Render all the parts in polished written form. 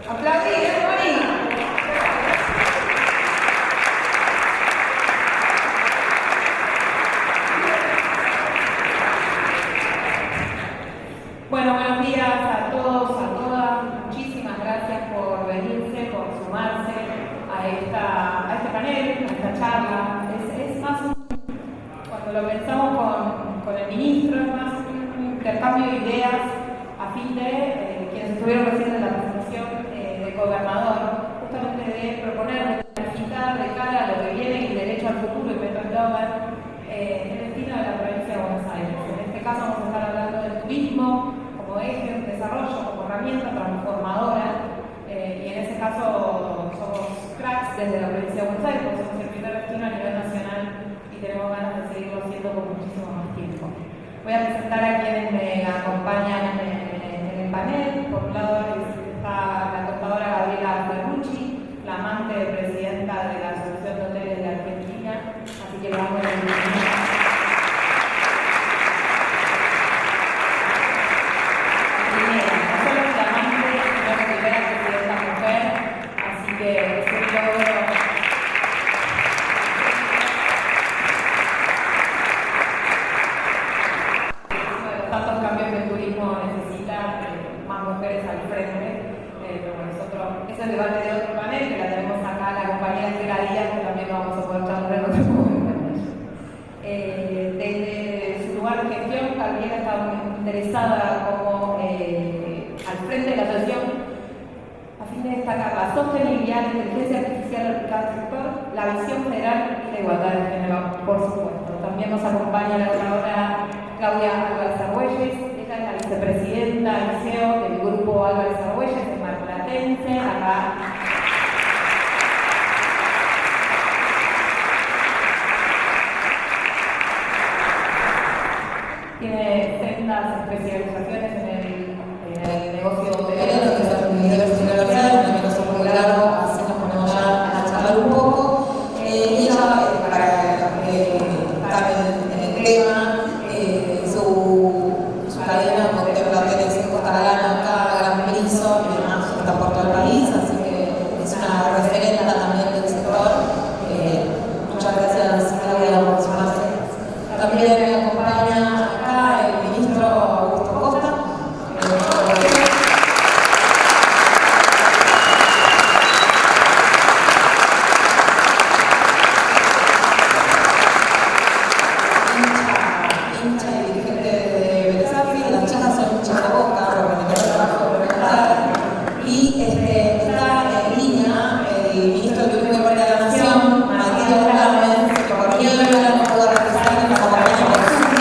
Aplaudí, Moni. Bueno, buenos días a todos, a todas. Muchísimas gracias por venirse, por sumarse a este panel, a esta charla. Es más, cuando lo pensamos con el ministro, es más un intercambio de ideas a fin de quienes estuvieron recién en la presentación del gobernador, justamente de proponer, de planificar de cara a lo que viene y derecho al futuro y Metro Global, el destino de la provincia de Buenos Aires. En este caso vamos a estar hablando del turismo como eje de desarrollo, como herramienta transformadora, y en ese caso somos cracks desde la provincia de Buenos Aires, porque somos el primer destino a nivel nacional y tenemos ganas de seguirlo haciendo por muchísimo más tiempo. Voy a presentar a quienes me acompañan en el panel. Por un lado está la contadora Gabriela Ferrucci, la amante presidenta de la Asociación de Hoteles de Argentina, así que le damos la bienvenida. Ese debate de otro panel, que la tenemos acá, la compañía Estela Díaz, que también vamos a poder charlar en otro momento. Desde su lugar de gestión, Gabriela está muy interesada como al frente de la asociación a fin de destacar la sostenibilidad, la inteligencia artificial aplicada al sector, la visión federal y la igualdad de género, por supuesto. También nos acompaña la contadora Claudia Álvarez Argüelles, ella es la vicepresidenta y CEO del grupo Álvarez Argüelles, de Marplatense, acá. Tiene sendas especializaciones en el negocio hotelero, que es la universidad, en el negocio muy largo, así nos ponemos ya a charlar un poco. Y ella, para estar en el tema, su cadena contempla hoteles en Costa Blanca, Gran Berizo y demás, está por todo el país, así que es una referente también del sector. Muchas gracias, Claudia, por sumarse. También me acompaña acá el ministro Augusto Costa. Hincha y dirigente de Betsafi, las charlas son hinchas de Boca, porque me trabajo de verdad. Y está en línea el ministro de Turismo y Deporte de la Nación, Matías Gámez, que por miedo no pudo regresar y nos acompaña por Zoom.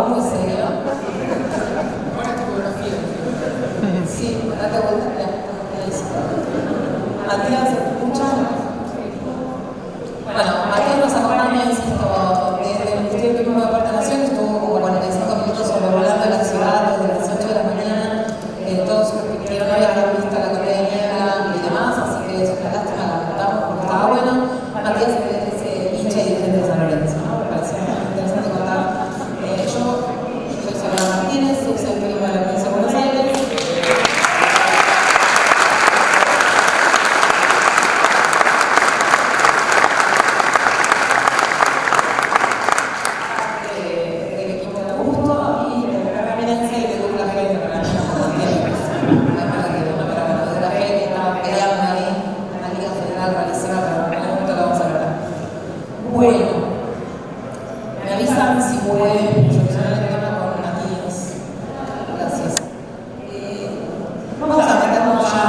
Muy serio. Sí, date vuelta. Matías, ¿se escucha? Bueno, Matías nos acompaña, insisto, desde el Ministerio de Turismo y Deporte de la Nación, estuvo como 45 minutos sobrevolando la ciudad desde las 8 de la mañana, todos pudieron haber visto la corrida de niebla y demás, así que es una lástima, la contamos porque estaba bueno. Matías es hincha y dirigente de San Lorenzo, ¿no? Me pareció interesante contar. Yo soy Soledad Martínez, soy el turismo de la provincia de Buenos Aires. Del equipo de Augusto y de la Caminense y de Douglas G, de la Douglas G, que estaba peleando ahí en la Liga Federal rarísima, pero en algún momento lo vamos a hablar. Bueno, me avisan si pueden solucionar el tema con Matías. Gracias. Vamos a meternos ya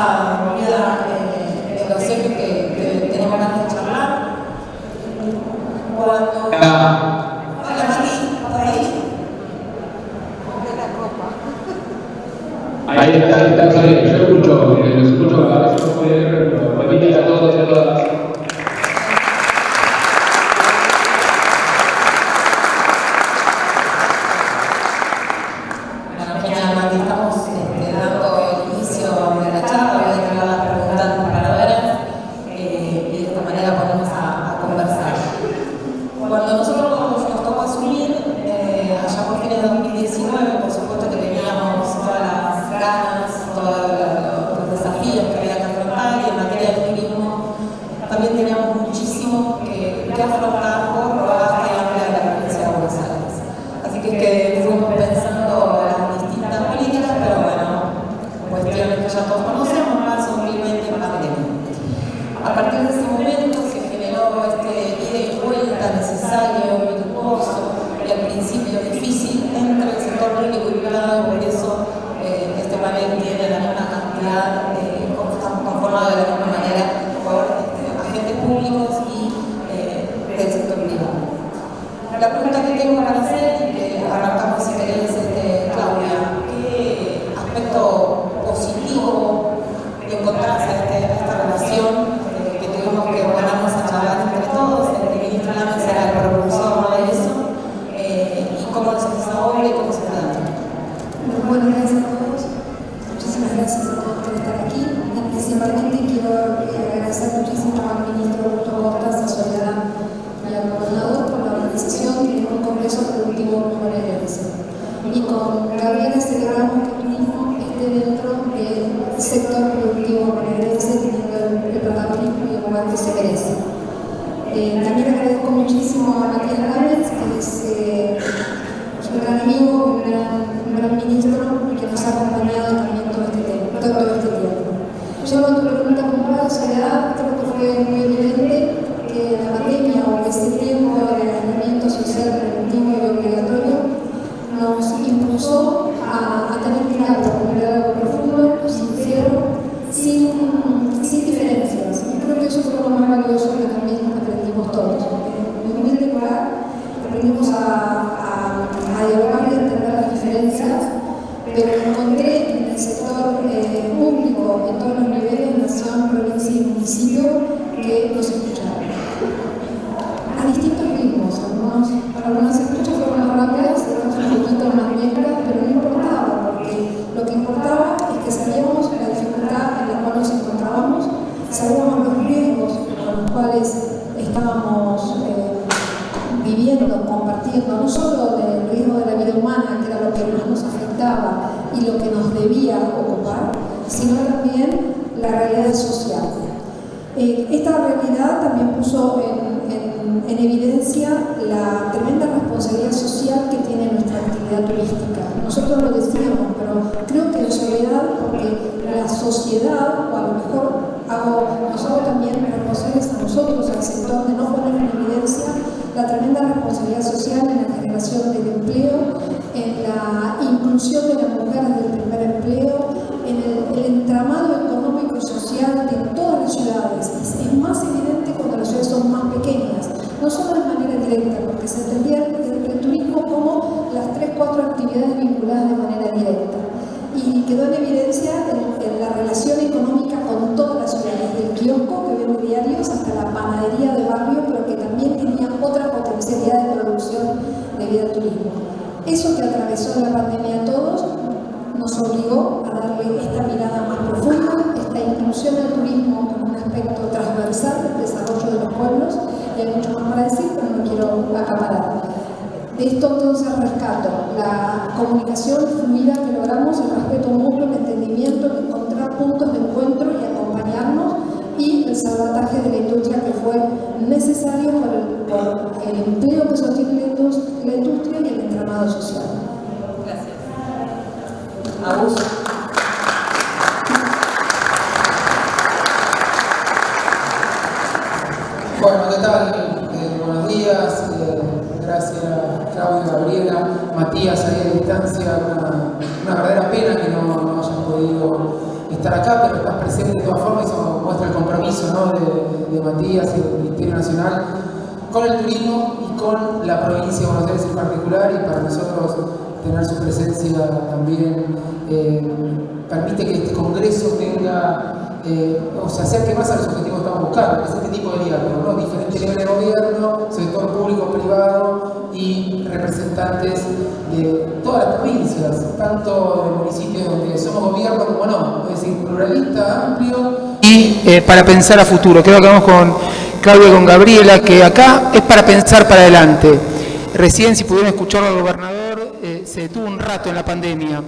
en el dossier que tenemos ganas de charlar. Cuando... Hola Mati, ¿estás ahí? Ahí está, yo escucho, a veces no puede ver, pero repite a todos y a todas. Bueno, genial, Mati, estamos dando el inicio de la charla, voy a entregar las preguntas para ver y de esta manera podemos a conversar. que afrontar por lo baja y amplia de la provincia de Buenos Aires. Así que fuimos pensando las distintas políticas, pero bueno, cuestiones que ya todos conocemos, más simplemente pandemia. A partir de ese momento se generó este ida y vuelta necesario, virtuoso y al principio difícil entre el sector público y privado, por eso este panel tiene la misma cantidad, estamos conformados de la misma manera por agentes públicos y del sector privado. La pregunta que tengo para hacer y que arrancamos si querés, Claudia, ¿qué aspecto positivo encontrás a esta relación que tuvimos que ganarnos a charlar entre todos? El ministro Lames era el propulsor de eso, y cómo se ahora y cómo se da. Bueno, gracias a todos. Muchísimas gracias a todos por estar aquí. Y principalmente quiero agradecer muchísimo al ministro Augusto Hortas, a Soledad y al gobernador por la organización de un congreso productivo bonaerense. Y con Gabriela celebramos que el turismo esté dentro del sector productivo bonaerense, teniendo el protagonismo y el lugar que se merece. También agradezco muchísimo a Matías Lames, que es un gran amigo, un gran ministro que nos ha acompañado también todo este tiempo. Yo a tu pregunta puntual, Soledad, creo que fue muy evidente que la pandemia o ese tiempo de aislamiento social preventivo y obligatorio nos impulsó a tener que ir a algo profundo, sincero, sin diferencias. Y creo que eso fue lo más valioso que también aprendimos todos. En mi humilde lugar aprendimos a dialogar y a entender las diferencias, pero encontré en el sector público, en todos los niveles, nación, provincia y municipio, que nos escucharon. A distintos ritmos, algunas escuchas fueron más rápidas, otras un poquito más lentas, pero no importaba, porque lo que importaba es que sabíamos la dificultad en la cual nos encontrábamos, sabíamos los riesgos con los cuales estábamos viviendo, compartiendo, no solo del riesgo de la vida humana, que era lo que más nos afectaba y lo que nos debía ocupar, sino también la realidad social. Esta realidad también puso en evidencia la tremenda responsabilidad social que tiene nuestra actividad turística. Nosotros lo decíamos, pero creo que en soledad, porque la sociedad, o a lo mejor nos hago también responsables a nosotros, al sector, de no poner en evidencia la tremenda responsabilidad social en la generación del empleo, en la inclusión de las mujeres del primer empleo, en el entramado económico y social de todas las ciudades. Es más evidente cuando las ciudades son más pequeñas, no solo de manera directa, porque se entendía el turismo como las 3-4 actividades vinculadas de manera directa. Y quedó en evidencia en la relación económica con todas las ciudades, del kiosco que vemos diarios hasta la panadería de barrio, pero que también tenía otra potencialidad de producción debido al turismo. Eso que atravesó la pandemia a todos nos obligó a darle esta mirada más profunda, esta inclusión del turismo como un aspecto transversal del desarrollo de los pueblos. Y hay mucho más para decir, pero no quiero acaparar. De esto entonces rescato la comunicación fluida que logramos, el respeto mutuo, el entendimiento, el encontrar puntos de encuentro y acompañarnos, y el salvataje de la industria que fue necesario por el empleo que sostiene la industria y el entramado social. Gracias. Agus. Bueno, ¿qué tal? Buenos días. Gracias, Claudia, Gabriela, Matías, ahí a distancia. Una verdadera pena que no hayan podido estar acá, pero estás presente de todas formas. Eso muestra el compromiso, ¿no?, de Matías y del Ministerio Nacional con el turismo y con la provincia de Buenos Aires en particular, y para nosotros tener su presencia también permite que este congreso tenga o se acerque más a los objetivos que estamos buscando, que es este tipo de diálogo, ¿no? Diferentes niveles de gobierno, sector público, privado y representantes de todas las provincias, tanto de municipios donde somos gobierno como no, es decir, pluralista, amplio. Y para pensar a futuro, creo que vamos con Claudia y con Gabriela, que acá es para pensar para adelante. Recién, si pudieron escuchar al gobernador, se detuvo un rato en la pandemia.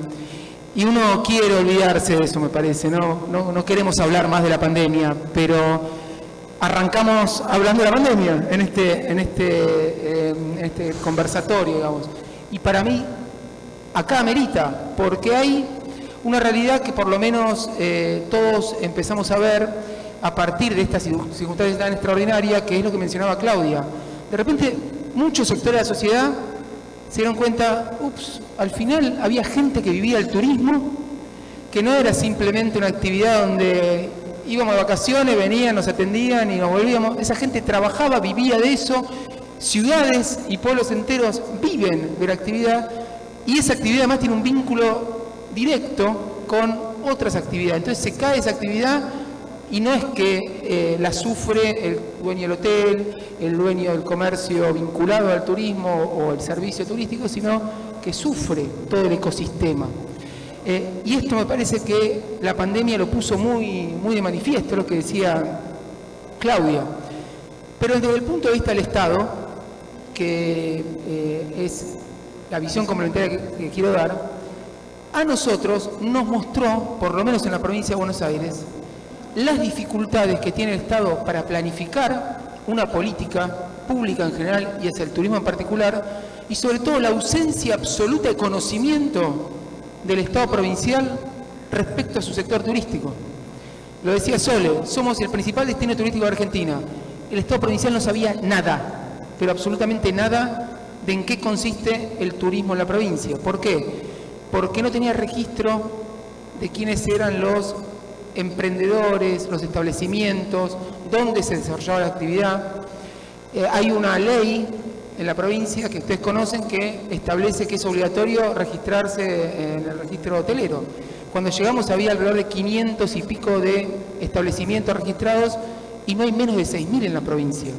Y uno quiere olvidarse de eso, me parece, no queremos hablar más de la pandemia, pero arrancamos hablando de la pandemia en este conversatorio, digamos. Y para mí, acá amerita, porque hay una realidad que por lo menos todos empezamos a ver a partir de esta circunstancia tan extraordinaria, que es lo que mencionaba Claudia. De repente, muchos sectores de la sociedad se dieron cuenta, al final había gente que vivía el turismo, que no era simplemente una actividad donde íbamos de vacaciones, venían, nos atendían y nos volvíamos. Esa gente trabajaba, vivía de eso. Ciudades y pueblos enteros viven de la actividad, y esa actividad además tiene un vínculo directo con otras actividades. Entonces se cae esa actividad y no es que la sufre el dueño del hotel, el dueño del comercio vinculado al turismo o el servicio turístico, sino que sufre todo el ecosistema. Y esto me parece que la pandemia lo puso muy de manifiesto, lo que decía Claudia. Pero desde el punto de vista del Estado, que es la visión complementaria que quiero dar, a nosotros nos mostró, por lo menos en la provincia de Buenos Aires, las dificultades que tiene el Estado para planificar una política pública en general y hacia el turismo en particular, y sobre todo la ausencia absoluta de conocimiento del Estado provincial respecto a su sector turístico. Lo decía Sole, somos el principal destino turístico de Argentina. El Estado provincial no sabía nada, pero absolutamente nada, de en qué consiste el turismo en la provincia. ¿Por qué? Porque no tenía registro de quiénes eran los emprendedores, los establecimientos, dónde se desarrollaba la actividad. Hay una ley en la provincia que ustedes conocen que establece que es obligatorio registrarse en el registro hotelero. Cuando llegamos había alrededor de 500 y pico de establecimientos registrados y no hay menos de 6.000 en la provincia.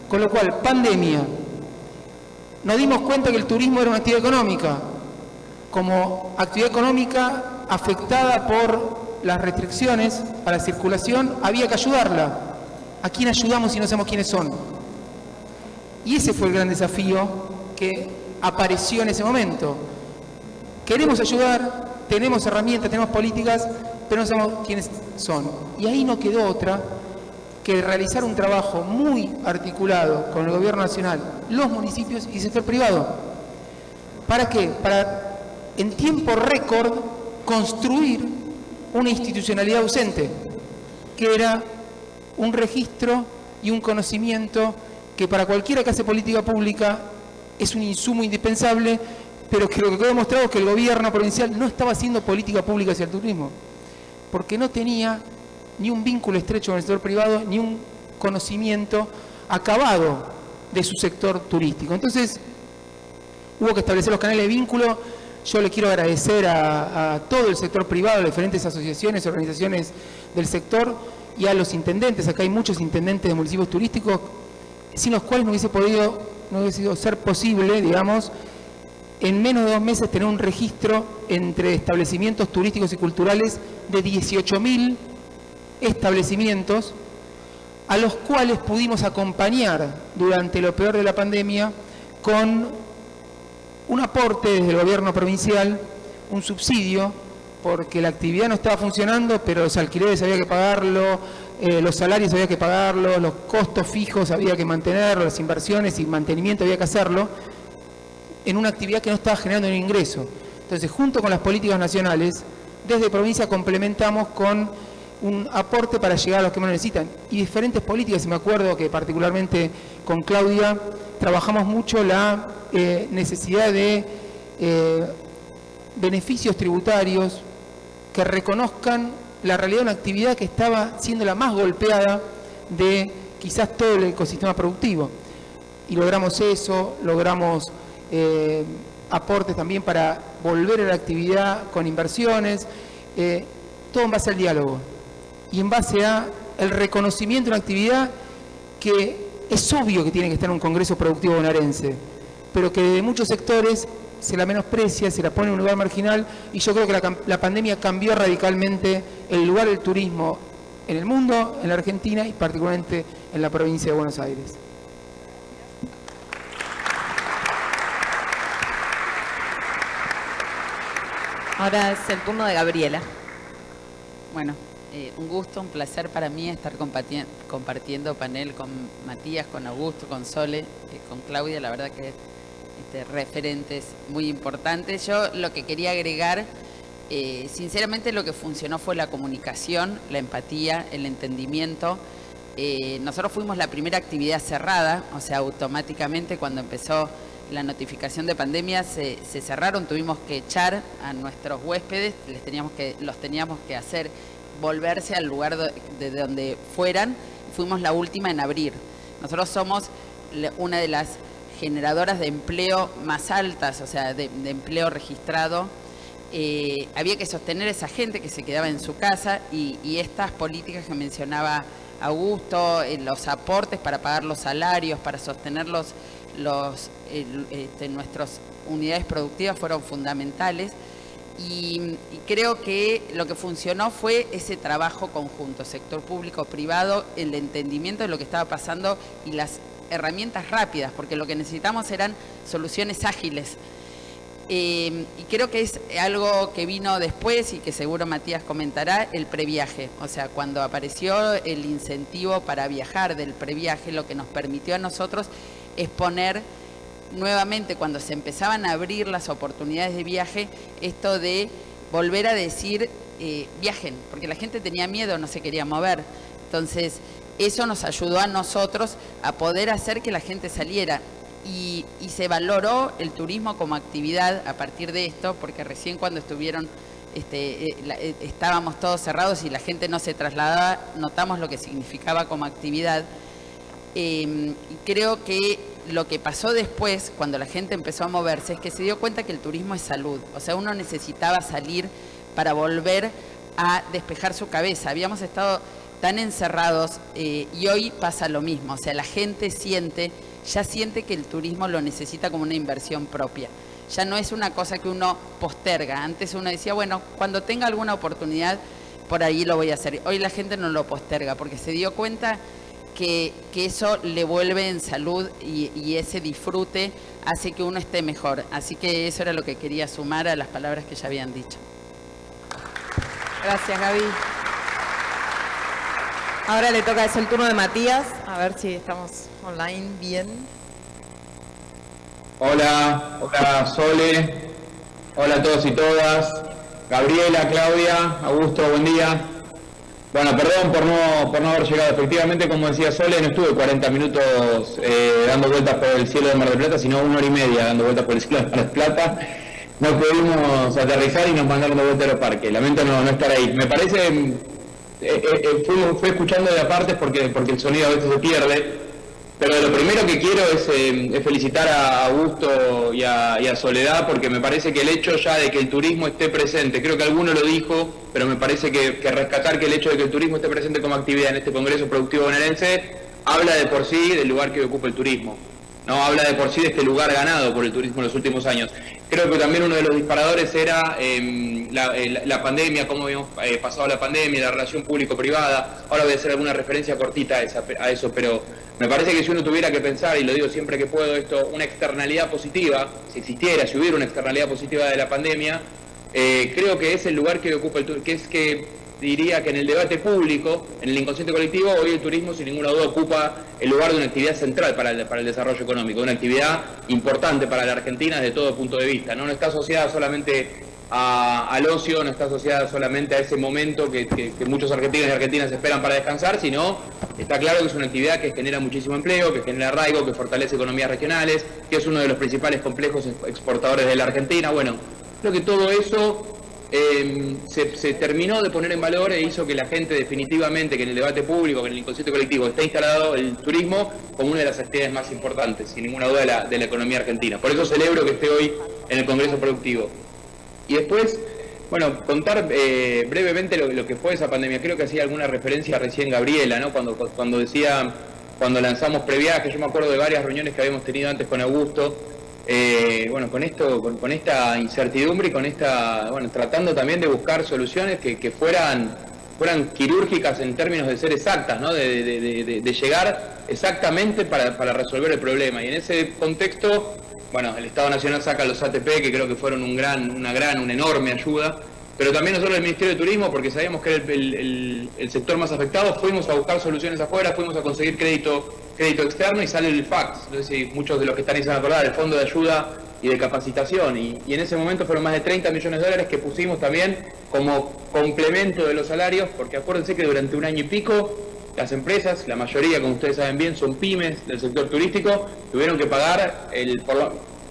Con lo cual, pandemia, nos dimos cuenta que el turismo era una actividad económica. Como actividad económica afectada por las restricciones a la circulación, había que ayudarla. ¿A quién ayudamos si no sabemos quiénes son? Y ese fue el gran desafío que apareció en ese momento. Queremos ayudar, tenemos herramientas, tenemos políticas, pero no sabemos quiénes son. Y ahí no quedó otra que realizar un trabajo muy articulado con el gobierno nacional, los municipios y el sector privado. ¿Para qué? Para, en tiempo récord, construir una institucionalidad ausente, que era un registro y un conocimiento que para cualquiera que hace política pública es un insumo indispensable, pero que lo que quedó demostrado es que el gobierno provincial no estaba haciendo política pública hacia el turismo, porque no tenía ni un vínculo estrecho con el sector privado, ni un conocimiento acabado de su sector turístico. Entonces, hubo que establecer los canales de vínculo. Yo le quiero agradecer a todo el sector privado, a las diferentes asociaciones, organizaciones del sector y a los intendentes. Acá hay muchos intendentes de municipios turísticos, sin los cuales no hubiese sido ser posible, digamos, en menos de 2 meses tener un registro entre establecimientos turísticos y culturales de 18.000 establecimientos, a los cuales pudimos acompañar durante lo peor de la pandemia con un aporte desde el gobierno provincial, un subsidio, porque la actividad no estaba funcionando, pero los alquileres había que pagarlo, los salarios había que pagarlo, los costos fijos había que mantenerlos, las inversiones y mantenimiento había que hacerlo, en una actividad que no estaba generando un ingreso. Entonces, junto con las políticas nacionales, desde provincia complementamos con un aporte para llegar a los que más necesitan. Y diferentes políticas, y me acuerdo que particularmente con Claudia, trabajamos mucho la necesidad de beneficios tributarios que reconozcan la realidad de una actividad que estaba siendo la más golpeada de quizás todo el ecosistema productivo. Y logramos eso, logramos aportes también para volver a la actividad con inversiones, todo en base al diálogo y en base a el reconocimiento de una actividad que es obvio que tiene que estar en un congreso productivo bonaerense, pero que de muchos sectores se la menosprecia, se la pone en un lugar marginal, y yo creo que la pandemia cambió radicalmente el lugar del turismo en el mundo, en la Argentina y particularmente en la provincia de Buenos Aires. Ahora es el turno de Gabriela. Bueno, Un gusto, un placer para mí estar compartiendo panel con Matías, con Augusto, con Sole, con Claudia, la verdad que referentes muy importantes. Yo lo que quería agregar, sinceramente lo que funcionó fue la comunicación, la empatía, el entendimiento. Nosotros fuimos la primera actividad cerrada, o sea, automáticamente cuando empezó la notificación de pandemia se cerraron, tuvimos que echar a nuestros huéspedes, los teníamos que hacer volverse al lugar de donde fueran. Fuimos la última en abrir. Nosotros somos una de las generadoras de empleo más altas, o sea, de empleo registrado. Había que sostener a esa gente que se quedaba en su casa y estas políticas que mencionaba Augusto, los aportes para pagar los salarios, para sostener nuestras unidades productivas fueron fundamentales. Y creo que lo que funcionó fue ese trabajo conjunto, sector público, privado, el entendimiento de lo que estaba pasando y las herramientas rápidas, porque lo que necesitamos eran soluciones ágiles. Y creo que es algo que vino después y que seguro Matías comentará, el previaje. O sea, cuando apareció el incentivo para viajar del previaje, lo que nos permitió a nosotros es poner nuevamente, cuando se empezaban a abrir las oportunidades de viaje, esto de volver a decir viajen, porque la gente tenía miedo, no se quería mover. Entonces, eso nos ayudó a nosotros a poder hacer que la gente saliera. Y se valoró el turismo como actividad a partir de esto, porque recién cuando estuvieron, estábamos todos cerrados y la gente no se trasladaba, notamos lo que significaba como actividad. Y creo que lo que pasó después, cuando la gente empezó a moverse, es que se dio cuenta que el turismo es salud. O sea, uno necesitaba salir para volver a despejar su cabeza. Habíamos estado tan encerrados y hoy pasa lo mismo. O sea, la gente ya siente que el turismo lo necesita como una inversión propia. Ya no es una cosa que uno posterga. Antes uno decía, bueno, cuando tenga alguna oportunidad, por ahí lo voy a hacer. Hoy la gente no lo posterga porque se dio cuenta que eso le vuelve en salud y ese disfrute hace que uno esté mejor. Así que eso era lo que quería sumar a las palabras que ya habían dicho. Gracias, Gaby. Ahora le toca el turno de Matías, a ver si estamos online bien. Hola Sole, hola a todos y todas, Gabriela, Claudia, Augusto, buen día. Bueno, perdón por no haber llegado. Efectivamente, como decía Sole, no estuve 40 minutos dando vueltas por el cielo de Mar del Plata, sino 1 hora y media dando vueltas por el cielo de Mar del Plata. No pudimos aterrizar y nos mandaron de vuelta a los parques. Lamento no estar ahí. Me parece, fui escuchando de aparte porque el sonido a veces se pierde. Pero lo primero que quiero es felicitar a Augusto y a Soledad, porque me parece que el hecho ya de que el turismo esté presente, creo que alguno lo dijo, pero me parece que rescatar que el hecho de que el turismo esté presente como actividad en este Congreso Productivo Bonaerense habla de por sí del lugar que ocupa el turismo, ¿no? Habla de por sí de este lugar ganado por el turismo en los últimos años. Creo que también uno de los disparadores era la pandemia, cómo habíamos pasado la pandemia, la relación público-privada. Ahora voy a hacer alguna referencia cortita a eso, pero me parece que si uno tuviera que pensar, y lo digo siempre que puedo esto, una externalidad positiva, si hubiera una externalidad positiva de la pandemia, creo que es el lugar que ocupa el turismo, diría que en el debate público, en el inconsciente colectivo, hoy el turismo sin ninguna duda ocupa el lugar de una actividad central para el desarrollo económico, una actividad importante para la Argentina desde todo punto de vista. No está asociada solamente al ocio, no está asociada solamente a ese momento que muchos argentinos y argentinas esperan para descansar, sino está claro que es una actividad que genera muchísimo empleo, que genera arraigo, que fortalece economías regionales, que es uno de los principales complejos exportadores de la Argentina. Bueno, creo que todo eso se terminó de poner en valor e hizo que la gente definitivamente, que en el debate público, que en el inconsciente colectivo está instalado el turismo como una de las actividades más importantes, sin ninguna duda, de la economía argentina. Por eso celebro que esté hoy en el Congreso Productivo. Y después, bueno, contar brevemente lo que fue esa pandemia. Creo que hacía alguna referencia recién Gabriela, ¿no? Cuando decía, cuando lanzamos previaje, yo me acuerdo de varias reuniones que habíamos tenido antes con Augusto, bueno, con esta incertidumbre y con tratando también de buscar soluciones que fueran quirúrgicas en términos de ser exactas, ¿no? De llegar exactamente para resolver el problema. Y en ese contexto, bueno, el Estado Nacional saca los ATP, que creo que fueron una enorme ayuda. pero también nosotros el Ministerio de Turismo, porque sabíamos que era el sector más afectado, fuimos a buscar soluciones afuera, fuimos a conseguir crédito externo y sale el FACS, entonces muchos de los que están ahí se van a acordar, el Fondo de Ayuda y de Capacitación, y en ese momento fueron más de 30 millones de dólares que pusimos también como complemento de los salarios, porque acuérdense que durante un año y pico las empresas, la mayoría, como ustedes saben bien, son pymes del sector turístico, tuvieron que pagar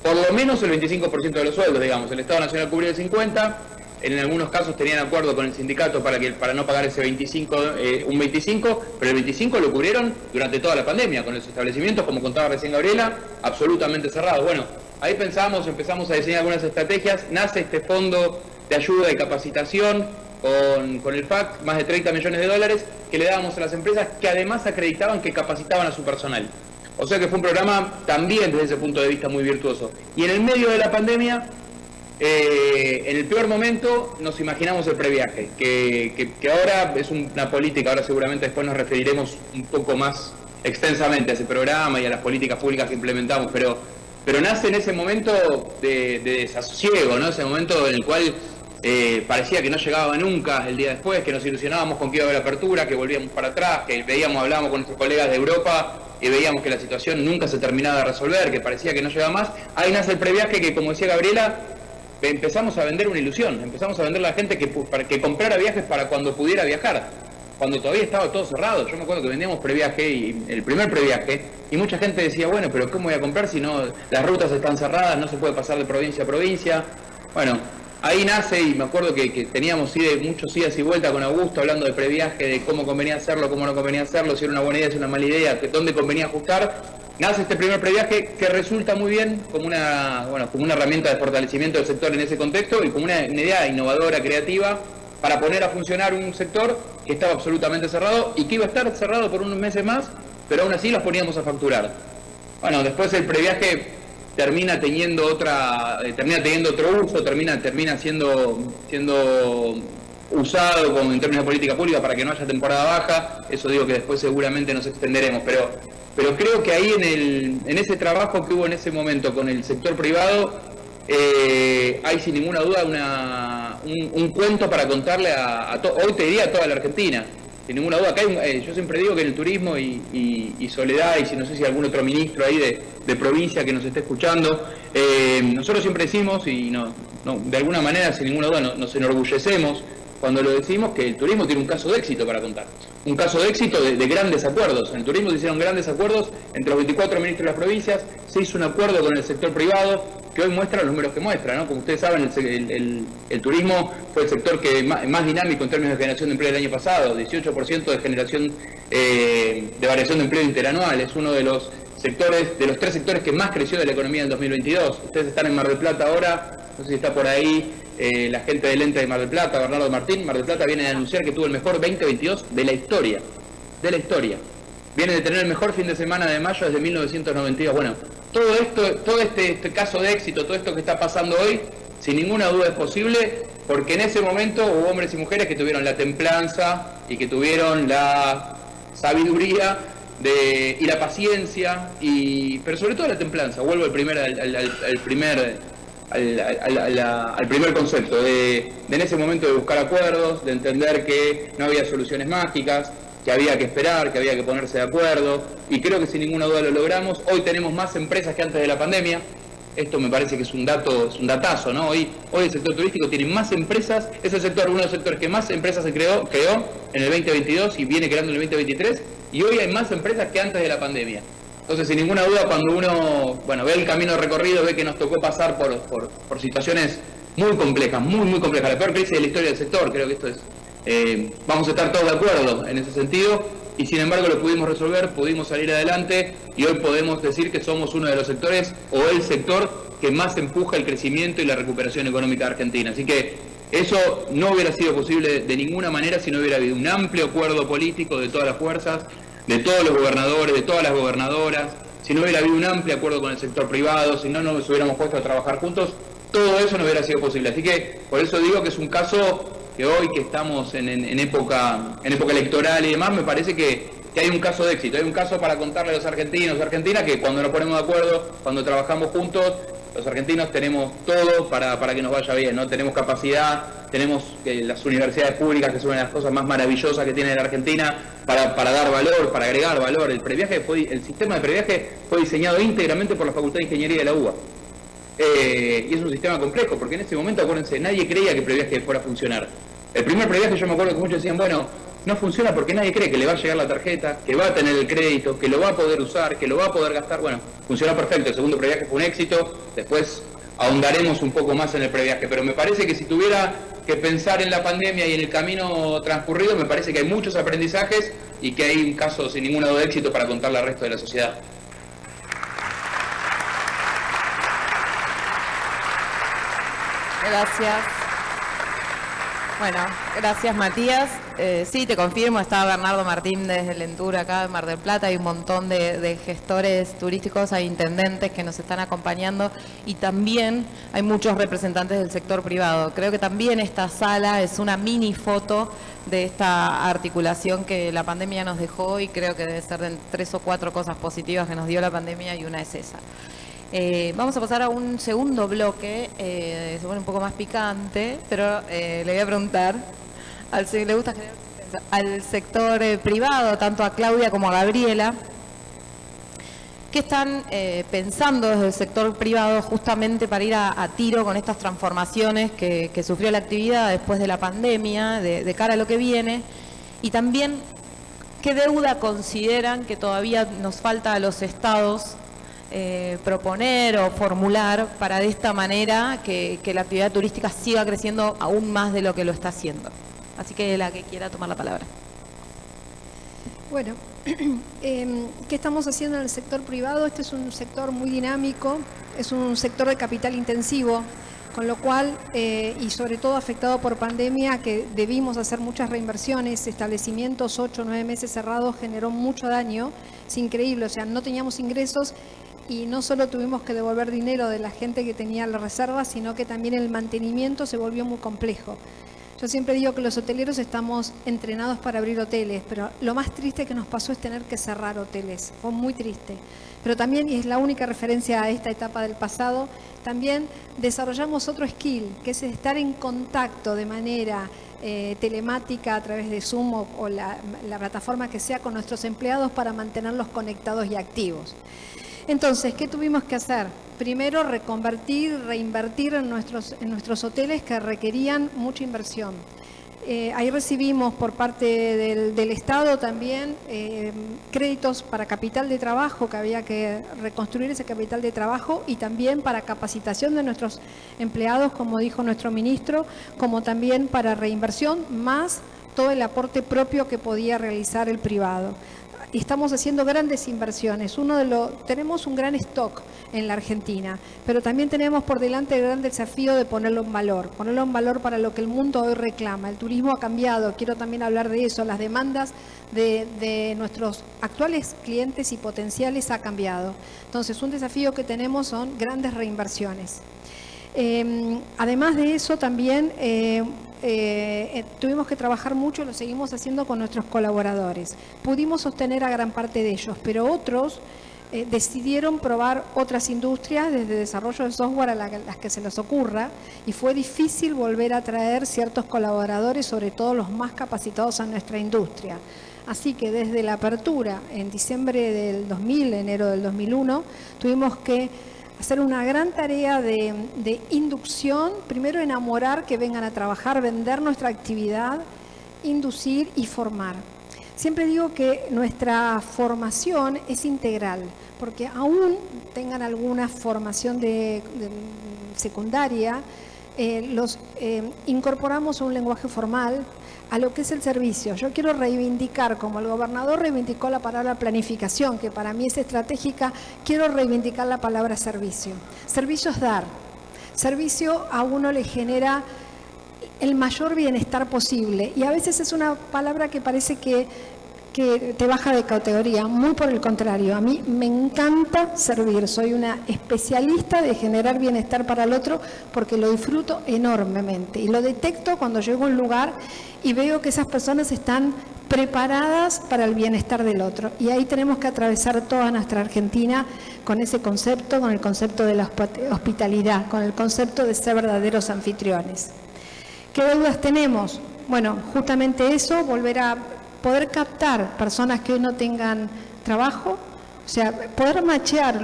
por lo menos el 25% de los sueldos, digamos. El Estado Nacional cubría el 50%, en algunos casos tenían acuerdo con el sindicato para no pagar ese 25%, pero el 25% lo cubrieron durante toda la pandemia, con los establecimientos, como contaba recién Gabriela, absolutamente cerrados. Bueno, ahí empezamos a diseñar algunas estrategias, nace este fondo de ayuda y capacitación con el FAC, más de 30 millones de dólares, que le dábamos a las empresas que además acreditaban que capacitaban a su personal. O sea que fue un programa también desde ese punto de vista muy virtuoso. Y en el medio de la pandemia, en el peor momento, nos imaginamos el previaje, que ahora es una política, ahora seguramente después nos referiremos un poco más extensamente a ese programa y a las políticas públicas que implementamos, pero nace en ese momento de desasosiego, ¿no? Ese momento en el cual parecía que no llegaba nunca el día después, que nos ilusionábamos con que iba a haber apertura, que volvíamos para atrás, que hablábamos con nuestros colegas de Europa y veíamos que la situación nunca se terminaba de resolver, que parecía que no llegaba más. Ahí nace el previaje que, como decía Gabriela, empezamos a vender una ilusión, empezamos a vender a la gente que comprara viajes para cuando pudiera viajar, cuando todavía estaba todo cerrado. Yo me acuerdo que vendíamos previaje, y el primer previaje, y mucha gente decía, bueno, pero ¿cómo voy a comprar si no, las rutas están cerradas, no se puede pasar de provincia a provincia? Bueno, ahí nace, y me acuerdo que teníamos muchos idas y vueltas con Augusto hablando de previaje, de cómo convenía hacerlo, cómo no convenía hacerlo, si era una buena idea, si era una mala idea, dónde convenía ajustar. Nace este primer previaje que resulta muy bien como una herramienta de fortalecimiento del sector en ese contexto y como una idea innovadora, creativa, para poner a funcionar un sector que estaba absolutamente cerrado y que iba a estar cerrado por unos meses más, pero aún así los poníamos a facturar. Bueno, después el previaje termina teniendo otro uso, termina siendo usado en términos de política pública para que no haya temporada baja. Eso digo que después seguramente nos extenderemos, pero creo que ahí en ese trabajo que hubo en ese momento con el sector privado, hay sin ninguna duda un cuento para contarle hoy te diría a toda la Argentina, sin ninguna duda. Acá yo siempre digo que en el turismo y Soledad, y no sé si algún otro ministro ahí de provincia que nos esté escuchando, nosotros siempre decimos, y de alguna manera sin ninguna duda nos enorgullecemos cuando lo decimos, que el turismo tiene un caso de éxito para contar. Un caso de éxito de grandes acuerdos. En el turismo se hicieron grandes acuerdos entre los 24 ministros de las provincias, se hizo un acuerdo con el sector privado, que hoy muestra los números que muestra, ¿no? Como ustedes saben, el turismo fue el sector que más dinámico en términos de generación de empleo del año pasado, 18% de generación de variación de empleo interanual. Es uno de los sectores, de los 3 sectores que más creció de la economía en 2022. Ustedes están en Mar del Plata ahora, no sé si está por ahí la gente del ente de Mar del Plata, Bernardo Martín. Mar del Plata viene a anunciar que tuvo el mejor 2022 de la historia. Viene de tener el mejor fin de semana de mayo desde 1992. Bueno, todo este caso de éxito, todo esto que está pasando hoy, sin ninguna duda es posible, porque en ese momento hubo hombres y mujeres que tuvieron la templanza y que tuvieron la sabiduría y la paciencia, pero sobre todo la templanza. Vuelvo al primer concepto, de en ese momento de buscar acuerdos, de entender que no había soluciones mágicas, que había que esperar, que había que ponerse de acuerdo, y creo que sin ninguna duda lo logramos. Hoy tenemos más empresas que antes de la pandemia. Esto me parece que es un datazo, ¿no? Hoy el sector turístico tiene más empresas, es uno de los sectores que más empresas se creó en el 2022 y viene creando en el 2023, y hoy hay más empresas que antes de la pandemia. Entonces, sin ninguna duda, cuando uno ve el camino recorrido, ve que nos tocó pasar por situaciones muy complejas, muy complejas, la peor crisis de la historia del sector. Creo que esto es, vamos a estar todos de acuerdo en ese sentido, y sin embargo lo pudimos resolver, pudimos salir adelante, y hoy podemos decir que somos uno de los sectores, o el sector que más empuja el crecimiento y la recuperación económica de Argentina. Así que eso no hubiera sido posible de ninguna manera si no hubiera habido un amplio acuerdo político de todas las fuerzas, de todos los gobernadores, de todas las gobernadoras, si no hubiera habido un amplio acuerdo con el sector privado, si no nos hubiéramos puesto a trabajar juntos, todo eso no hubiera sido posible. Así que por eso digo que es un caso que hoy, que estamos en época electoral y demás, me parece que hay un caso de éxito, hay un caso para contarle a los argentinos, argentinas, que cuando nos ponemos de acuerdo, cuando trabajamos juntos, Los argentinos tenemos todo para que nos vaya bien, ¿no? Tenemos capacidad, tenemos las universidades públicas, que son una de las cosas más maravillosas que tiene la Argentina, para dar valor, para agregar valor. El sistema de previaje fue diseñado íntegramente por la Facultad de Ingeniería de la UBA. Y es un sistema complejo, porque en ese momento, acuérdense, nadie creía que el previaje fuera a funcionar. El primer previaje, yo me acuerdo que muchos decían, bueno, no funciona porque nadie cree que le va a llegar la tarjeta, que va a tener el crédito, que lo va a poder usar, que lo va a poder gastar. Bueno, funcionó perfecto. El segundo previaje fue un éxito. Después ahondaremos un poco más en el previaje. Pero me parece que si tuviera que pensar en la pandemia y en el camino transcurrido, me parece que hay muchos aprendizajes y que hay un caso sin ninguna duda de éxito para contarle al resto de la sociedad. Gracias. Bueno, gracias Matías. Sí, te confirmo, estaba Bernardo Martín desde Lentura acá en Mar del Plata, hay un montón de gestores turísticos, hay intendentes que nos están acompañando y también hay muchos representantes del sector privado. Creo que también esta sala es una mini foto de esta articulación que la pandemia nos dejó y creo que debe ser de 3 o 4 cosas positivas que nos dio la pandemia y una es esa. Vamos a pasar a un segundo bloque, se pone un poco más picante, pero le voy a preguntar le gusta al sector privado, tanto a Claudia como a Gabriela, ¿qué están pensando desde el sector privado justamente para ir a tiro con estas transformaciones que sufrió la actividad después de la pandemia, de cara a lo que viene? Y también, ¿qué deuda consideran que todavía nos falta a los estados proponer o formular para de esta manera que la actividad turística siga creciendo aún más de lo que lo está haciendo? Así que la que quiera tomar la palabra. Bueno, ¿qué estamos haciendo en el sector privado? Este es un sector muy dinámico, es un sector de capital intensivo, con lo cual, y sobre todo afectado por pandemia, que debimos hacer muchas reinversiones, establecimientos 8 o 9 meses cerrados generó mucho daño, es increíble, o sea, no teníamos ingresos y no solo tuvimos que devolver dinero de la gente que tenía la reserva, sino que también el mantenimiento se volvió muy complejo. Yo siempre digo que los hoteleros estamos entrenados para abrir hoteles, pero lo más triste que nos pasó es tener que cerrar hoteles. Fue muy triste. Pero también, y es la única referencia a esta etapa del pasado, también desarrollamos otro skill, que es estar en contacto de manera telemática a través de Zoom o la plataforma que sea con nuestros empleados para mantenerlos conectados y activos. Entonces, ¿qué tuvimos que hacer? Primero, reconvertir, reinvertir en nuestros hoteles que requerían mucha inversión. Ahí recibimos por parte del Estado también créditos para capital de trabajo, que había que reconstruir ese capital de trabajo, y también para capacitación de nuestros empleados, como dijo nuestro ministro, como también para reinversión, más todo el aporte propio que podía realizar el privado. Y estamos haciendo grandes inversiones. Tenemos un gran stock en la Argentina, pero también tenemos por delante el gran desafío de ponerlo en valor para lo que el mundo hoy reclama. El turismo ha cambiado, quiero también hablar de eso, las demandas de nuestros actuales clientes y potenciales ha cambiado. Entonces, un desafío que tenemos son grandes reinversiones. Además de eso, también tuvimos que trabajar mucho, lo seguimos haciendo con nuestros colaboradores. Pudimos sostener a gran parte de ellos, pero otros decidieron probar otras industrias, desde desarrollo de software a las que se les ocurra, y fue difícil volver a traer ciertos colaboradores, sobre todo los más capacitados a nuestra industria. Así que desde la apertura en diciembre del 2000, enero del 2001, tuvimos que hacer una gran tarea de inducción, primero enamorar que vengan a trabajar, vender nuestra actividad, inducir y formar. Siempre digo que nuestra formación es integral, porque aún tengan alguna formación de secundaria, los incorporamos a un lenguaje formal, a lo que es el servicio. Yo quiero reivindicar, como el gobernador reivindicó la palabra planificación, que para mí es estratégica, quiero reivindicar la palabra servicio. Servicio es dar. Servicio a uno le genera el mayor bienestar posible, y a veces es una palabra que parece que te baja de categoría. Muy por el contrario, a mí me encanta servir, soy una especialista de generar bienestar para el otro porque lo disfruto enormemente y lo detecto cuando llego a un lugar y veo que esas personas están preparadas para el bienestar del otro. Y ahí tenemos que atravesar toda nuestra Argentina con ese concepto, con el concepto de la hospitalidad, con el concepto de ser verdaderos anfitriones. ¿Qué deudas tenemos? Bueno, justamente eso, volver a poder captar personas que hoy no tengan trabajo, o sea, poder machear,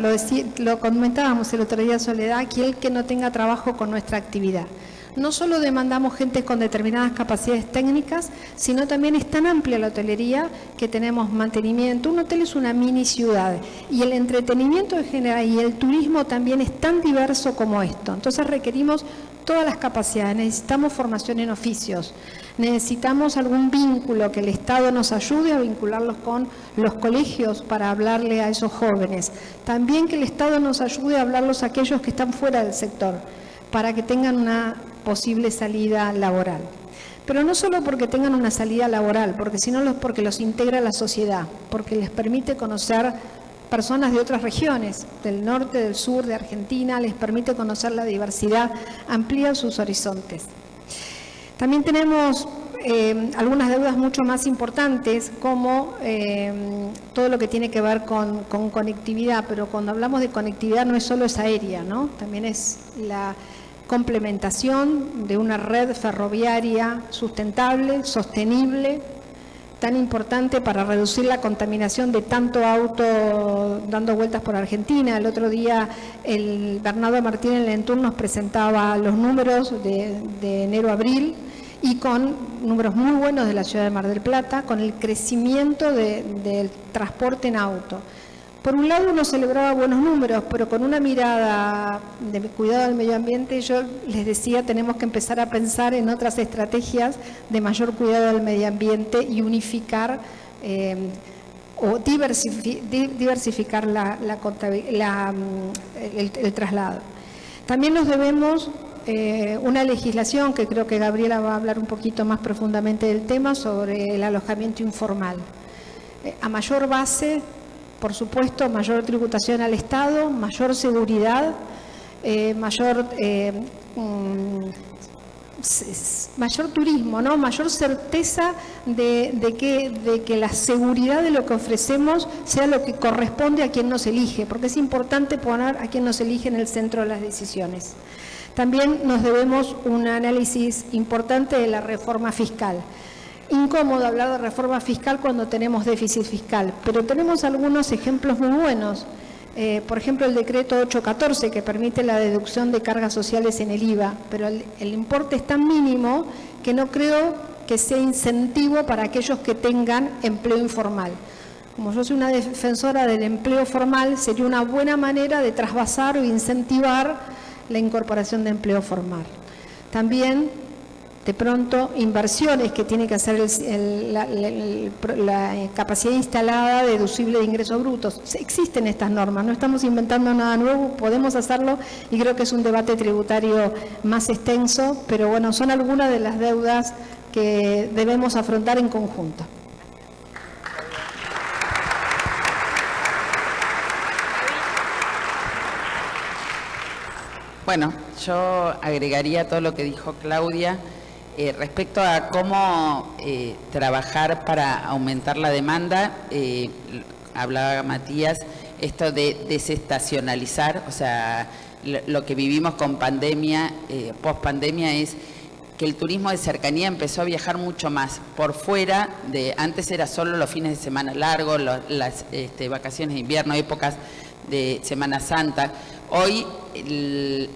lo comentábamos el otro día, Soledad, aquel que no tenga trabajo con nuestra actividad. No solo demandamos gente con determinadas capacidades técnicas, sino también es tan amplia la hotelería que tenemos mantenimiento. Un hotel es una mini ciudad y el entretenimiento en general y el turismo también es tan diverso como esto. Entonces requerimos todas las capacidades, necesitamos formación en oficios, necesitamos algún vínculo que el Estado nos ayude a vincularlos con los colegios para hablarle a esos jóvenes. También que el Estado nos ayude a hablarlos a aquellos que están fuera del sector, para que tengan una posible salida laboral. Pero no solo porque tengan una salida laboral, porque los integra a la sociedad, porque les permite conocer personas de otras regiones, del norte, del sur, de Argentina, les permite conocer la diversidad, amplía sus horizontes. También tenemos algunas deudas mucho más importantes, como todo lo que tiene que ver con conectividad, pero cuando hablamos de conectividad no es solo es aérea, ¿no? También es la complementación de una red ferroviaria sustentable, sostenible, tan importante para reducir la contaminación de tanto auto dando vueltas por Argentina. El otro día el Bernardo Martín en el Entur nos presentaba los números de enero a abril y con números muy buenos de la ciudad de Mar del Plata, con el crecimiento del transporte en auto. Por un lado uno celebraba buenos números, pero con una mirada de cuidado del medio ambiente, yo les decía, tenemos que empezar a pensar en otras estrategias de mayor cuidado del medio ambiente y unificar o diversificar el traslado. También nos debemos una legislación, que creo que Gabriela va a hablar un poquito más profundamente del tema, sobre el alojamiento informal. A mayor base, por supuesto, mayor tributación al Estado, mayor seguridad, mayor turismo, ¿no? Mayor certeza de que la seguridad de lo que ofrecemos sea lo que corresponde a quien nos elige, porque es importante poner a quien nos elige en el centro de las decisiones. También nos debemos un análisis importante de la reforma fiscal. Incómodo hablar de reforma fiscal cuando tenemos déficit fiscal, pero tenemos algunos ejemplos muy buenos. Por ejemplo, el decreto 814, que permite la deducción de cargas sociales en el IVA, pero el importe es tan mínimo que no creo que sea incentivo para aquellos que tengan empleo informal. Como yo soy una defensora del empleo formal, sería una buena manera de trasvasar o incentivar la incorporación de empleo formal. También, de pronto, inversiones que tiene que hacer la capacidad instalada deducible de ingresos brutos. Existen estas normas, no estamos inventando nada nuevo, podemos hacerlo y creo que es un debate tributario más extenso, pero bueno, son algunas de las deudas que debemos afrontar en conjunto. Bueno, yo agregaría todo lo que dijo Claudia. Respecto a cómo trabajar para aumentar la demanda, hablaba Matías, esto de desestacionalizar, o sea, lo que vivimos con pandemia, post-pandemia, es que el turismo de cercanía empezó a viajar mucho más por fuera de, antes era solo los fines de semana largos, las vacaciones de invierno, épocas de Semana Santa. Hoy el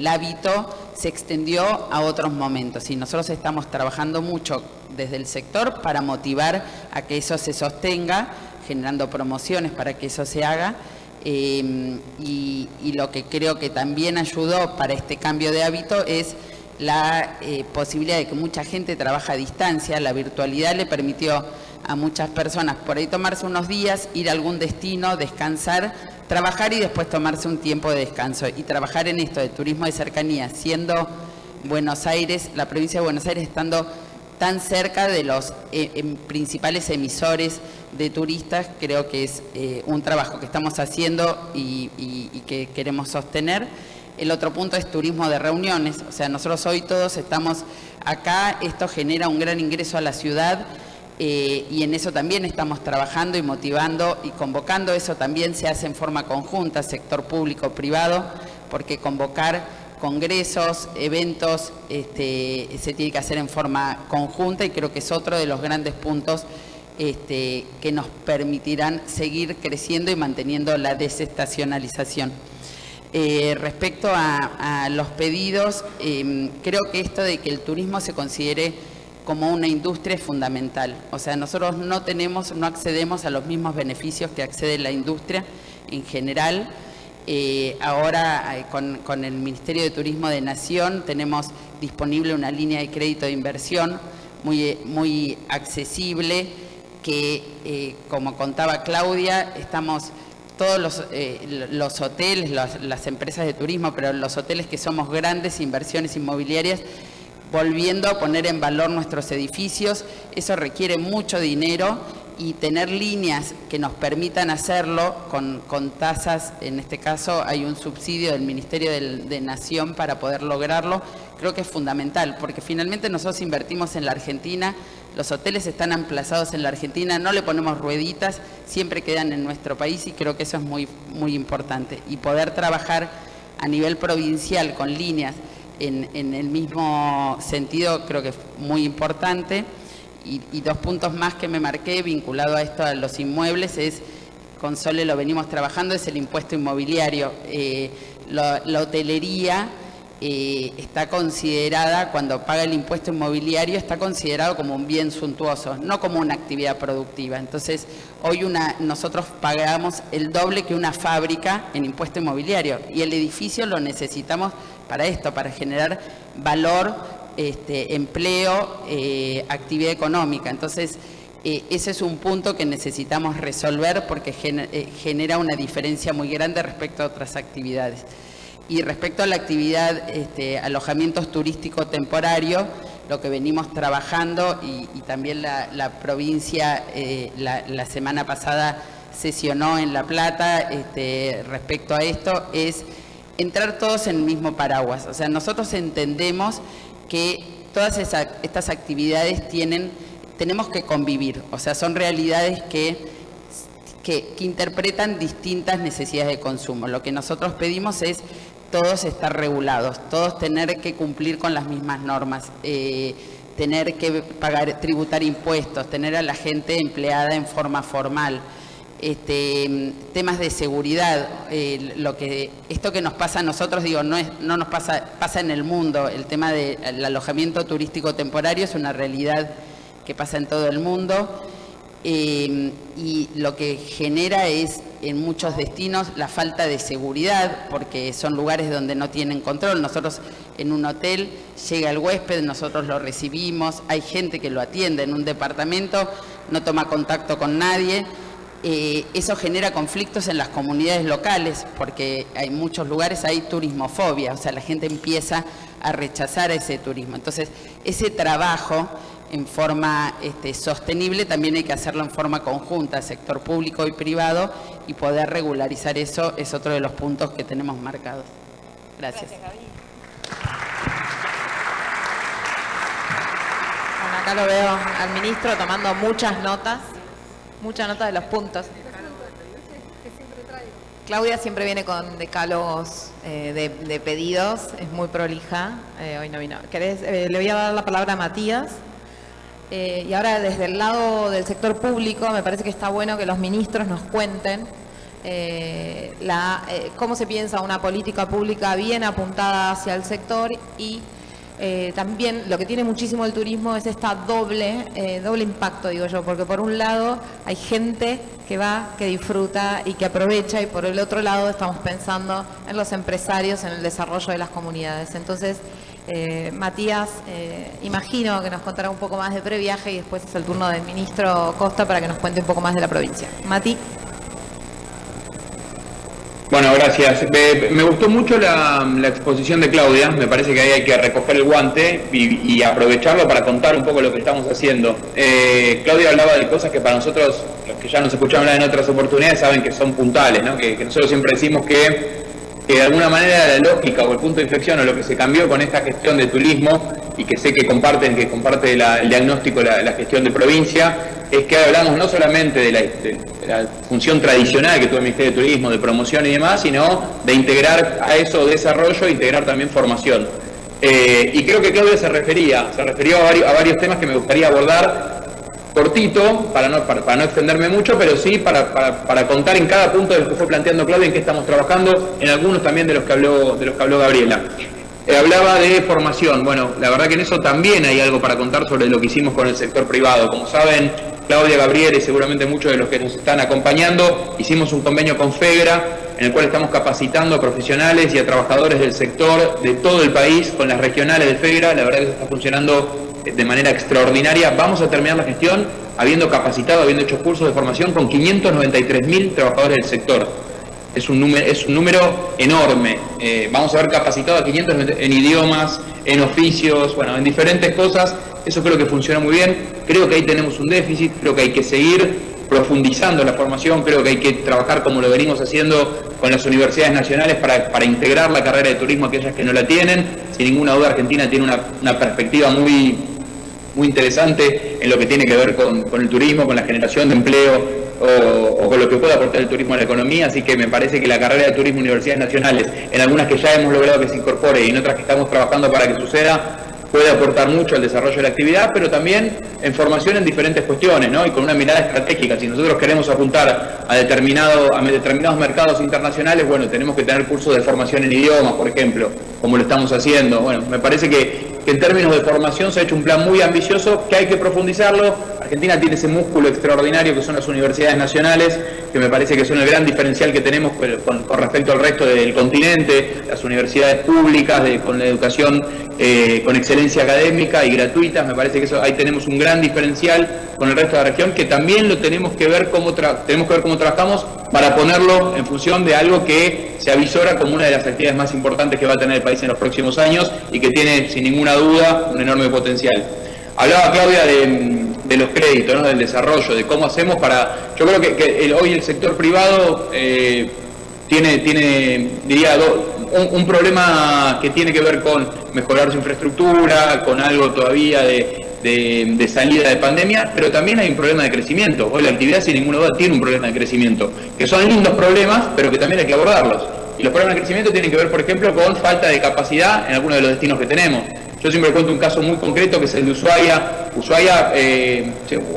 hábito se extendió a otros momentos y nosotros estamos trabajando mucho desde el sector para motivar a que eso se sostenga, generando promociones para que eso se haga, y lo que creo que también ayudó para este cambio de hábito es la posibilidad de que mucha gente trabaja a distancia. La virtualidad le permitió a muchas personas por ahí tomarse unos días, ir a algún destino, descansar, trabajar y después tomarse un tiempo de descanso. Y trabajar en esto de turismo de cercanía, siendo Buenos Aires, la provincia de Buenos Aires, estando tan cerca de los principales emisores de turistas, creo que es un trabajo que estamos haciendo y que queremos sostener. El otro punto es turismo de reuniones, o sea, nosotros hoy todos estamos acá, esto genera un gran ingreso a la ciudad y en eso también estamos trabajando y motivando y convocando. Eso también se hace en forma conjunta, sector público, privado, porque convocar congresos, eventos, se tiene que hacer en forma conjunta y creo que es otro de los grandes puntos que nos permitirán seguir creciendo y manteniendo la desestacionalización. Respecto a los pedidos, creo que esto de que el turismo se considere como una industria es fundamental. O sea, nosotros no accedemos a los mismos beneficios que accede la industria en general. Ahora con el Ministerio de Turismo de Nación tenemos disponible una línea de crédito de inversión muy accesible que, como contaba Claudia, estamos todos los hoteles, las empresas de turismo, pero los hoteles que somos grandes inversiones inmobiliarias, volviendo a poner en valor nuestros edificios. Eso requiere mucho dinero y tener líneas que nos permitan hacerlo con tasas. En este caso hay un subsidio del Ministerio de Nación para poder lograrlo. Creo que es fundamental, porque finalmente nosotros invertimos en la Argentina, los hoteles están emplazados en la Argentina, no le ponemos rueditas, siempre quedan en nuestro país y creo que eso es muy, muy importante. Y poder trabajar a nivel provincial con líneas en el mismo sentido creo que es muy importante. Y dos puntos más que me marqué vinculado a esto, a los inmuebles, es, con Sole lo venimos trabajando, es el impuesto inmobiliario. La hotelería está considerada, cuando paga el impuesto inmobiliario, está considerado como un bien suntuoso, no como una actividad productiva. Entonces, hoy nosotros pagamos el doble que una fábrica en impuesto inmobiliario y el edificio lo necesitamos para esto, para generar valor, empleo, actividad económica. Entonces, ese es un punto que necesitamos resolver porque genera una diferencia muy grande respecto a otras actividades. Y respecto a la actividad, alojamientos turísticos temporarios, lo que venimos trabajando y también la provincia la semana pasada sesionó en La Plata respecto a esto, es entrar todos en el mismo paraguas. O sea, nosotros entendemos que todas estas actividades tenemos que convivir, o sea, son realidades que interpretan distintas necesidades de consumo. Lo que nosotros pedimos es todos estar regulados, todos tener que cumplir con las mismas normas, tener que tributar impuestos, tener a la gente empleada en forma formal. Temas de seguridad, esto que nos pasa a nosotros, digo, no nos pasa en el mundo. El tema del alojamiento turístico temporario es una realidad que pasa en todo el mundo y lo que genera es en muchos destinos la falta de seguridad, porque son lugares donde no tienen control. Nosotros en un hotel llega el huésped, nosotros lo recibimos, hay gente que lo atiende en un departamento, no toma contacto con nadie. Eso genera conflictos en las comunidades locales, porque en muchos lugares hay turismofobia, o sea, la gente empieza a rechazar ese turismo. Entonces, ese trabajo en forma sostenible también hay que hacerlo en forma conjunta, sector público y privado, y poder regularizar eso es otro de los puntos que tenemos marcados. Gracias. Bueno, acá lo veo al ministro tomando muchas notas. Mucha nota de los puntos. Claudia siempre viene con decálogos de pedidos, es muy prolija, hoy no vino. Le voy a dar la palabra a Matías. Y ahora desde el lado del sector público me parece que está bueno que los ministros nos cuenten cómo se piensa una política pública bien apuntada hacia el sector y también lo que tiene muchísimo el turismo es esta doble impacto, digo yo, porque por un lado hay gente que va, que disfruta y que aprovecha, y por el otro lado estamos pensando en los empresarios, en el desarrollo de las comunidades. Entonces, Matías, imagino que nos contará un poco más de previaje y después es el turno del ministro Costa para que nos cuente un poco más de la provincia. Mati. Bueno, gracias. Me gustó mucho la exposición de Claudia. Me parece que ahí hay que recoger el guante y aprovecharlo para contar un poco lo que estamos haciendo. Claudia hablaba de cosas que para nosotros, los que ya nos escucharon hablar en otras oportunidades, saben que son puntales, ¿no? Que nosotros siempre decimos que que de alguna manera la lógica o el punto de inflexión o lo que se cambió con esta gestión de turismo, y que sé que comparte el diagnóstico la gestión de provincia, es que hablamos no solamente de la función tradicional que tuvo el Ministerio de Turismo, de promoción y demás, sino de integrar a eso desarrollo, integrar también formación. Y creo que Claudia se refirió a varios temas que me gustaría abordar cortito, para no extenderme mucho, pero sí para contar en cada punto de lo que fue planteando Claudia en qué estamos trabajando, en algunos también de los que habló Gabriela. Hablaba de formación. Bueno, la verdad que en eso también hay algo para contar sobre lo que hicimos con el sector privado. Como saben, Claudia, Gabriela y seguramente muchos de los que nos están acompañando, hicimos un convenio con FEGRA, en el cual estamos capacitando a profesionales y a trabajadores del sector de todo el país, con las regionales de FEGRA. La verdad que eso está funcionando de manera extraordinaria. Vamos a terminar la gestión habiendo capacitado, habiendo hecho cursos de formación con 593.000 trabajadores del sector. Es un número enorme. Vamos a haber capacitado a 500 en idiomas, en oficios, bueno, en diferentes cosas. Eso creo que funciona muy bien. Creo que ahí tenemos un déficit, creo que hay que seguir profundizando la formación, creo que hay que trabajar como lo venimos haciendo con las universidades nacionales para integrar la carrera de turismo a aquellas que no la tienen. Sin ninguna duda, Argentina tiene una perspectiva muy interesante en lo que tiene que ver con el turismo, con la generación de empleo, o con lo que puede aportar el turismo a la economía, así que me parece que la carrera de turismo en universidades nacionales, en algunas que ya hemos logrado que se incorpore y en otras que estamos trabajando para que suceda, puede aportar mucho al desarrollo de la actividad, pero también en formación en diferentes cuestiones, ¿no? Y con una mirada estratégica. Si nosotros queremos apuntar a determinados mercados internacionales, bueno, tenemos que tener cursos de formación en idiomas, por ejemplo, como lo estamos haciendo. Bueno, me parece que en términos de formación se ha hecho un plan muy ambicioso, que hay que profundizarlo. Argentina tiene ese músculo extraordinario que son las universidades nacionales, que me parece que son el gran diferencial que tenemos con respecto al resto del continente, las universidades públicas, con la educación con excelencia académica y gratuita. Me parece que ahí tenemos un gran diferencial con el resto de la región, que también lo tenemos que ver cómo trabajamos para ponerlo en función de algo que se avisora como una de las actividades más importantes que va a tener el país en los próximos años y que tiene sin ninguna duda un enorme potencial. Hablaba Claudia de los créditos, ¿no? Del desarrollo, de cómo hacemos para... Yo creo que hoy el sector privado tiene diría, un problema que tiene que ver con mejorar su infraestructura, con algo todavía de salida de pandemia, pero también hay un problema de crecimiento. Hoy la actividad sin ninguna duda tiene un problema de crecimiento, que son lindos problemas, pero que también hay que abordarlos. Y los problemas de crecimiento tienen que ver, por ejemplo, con falta de capacidad en algunos de los destinos que tenemos. Yo siempre cuento un caso muy concreto que es el de Ushuaia. Ushuaia,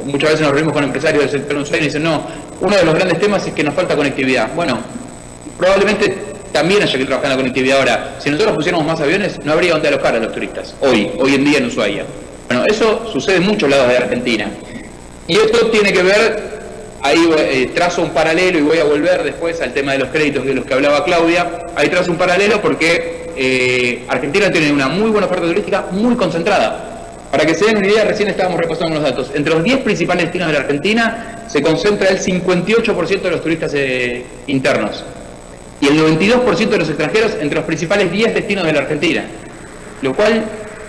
muchas veces nos reunimos con empresarios del sector de Ushuaia y dicen, no, uno de los grandes temas es que nos falta conectividad. Bueno, probablemente también haya que trabajar en la conectividad ahora. Si nosotros pusiéramos más aviones, no habría donde alojar a los turistas, hoy en día en Ushuaia. Bueno, eso sucede en muchos lados de Argentina. Y esto tiene que ver, ahí trazo un paralelo y voy a volver después al tema de los créditos de los que hablaba Claudia. Ahí trazo un paralelo porque Argentina tiene una muy buena oferta turística muy concentrada. Para que se den una idea, recién estábamos repasando unos datos. Entre los 10 principales destinos de la Argentina se concentra el 58% de los turistas internos y el 92% de los extranjeros entre los principales 10 destinos de la Argentina, lo cual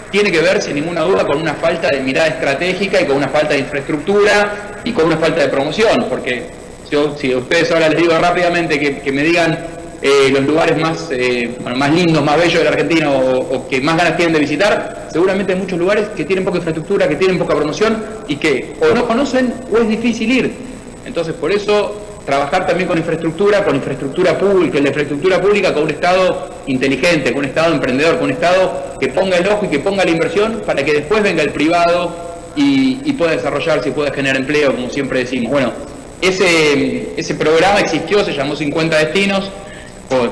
tiene que ver sin ninguna duda con una falta de mirada estratégica y con una falta de infraestructura y con una falta de promoción, porque si ustedes ahora les digo rápidamente que me digan los lugares más lindos, más bellos de la Argentina o que más ganas tienen de visitar, seguramente hay muchos lugares que tienen poca infraestructura, que tienen poca promoción y que o no conocen o es difícil ir. Entonces, por eso trabajar también con infraestructura pública, la infraestructura pública con un Estado inteligente, con un Estado emprendedor, con un Estado que ponga el ojo y que ponga la inversión para que después venga el privado y pueda desarrollarse y pueda generar empleo, como siempre decimos. Bueno, ese programa existió, se llamó 50 destinos.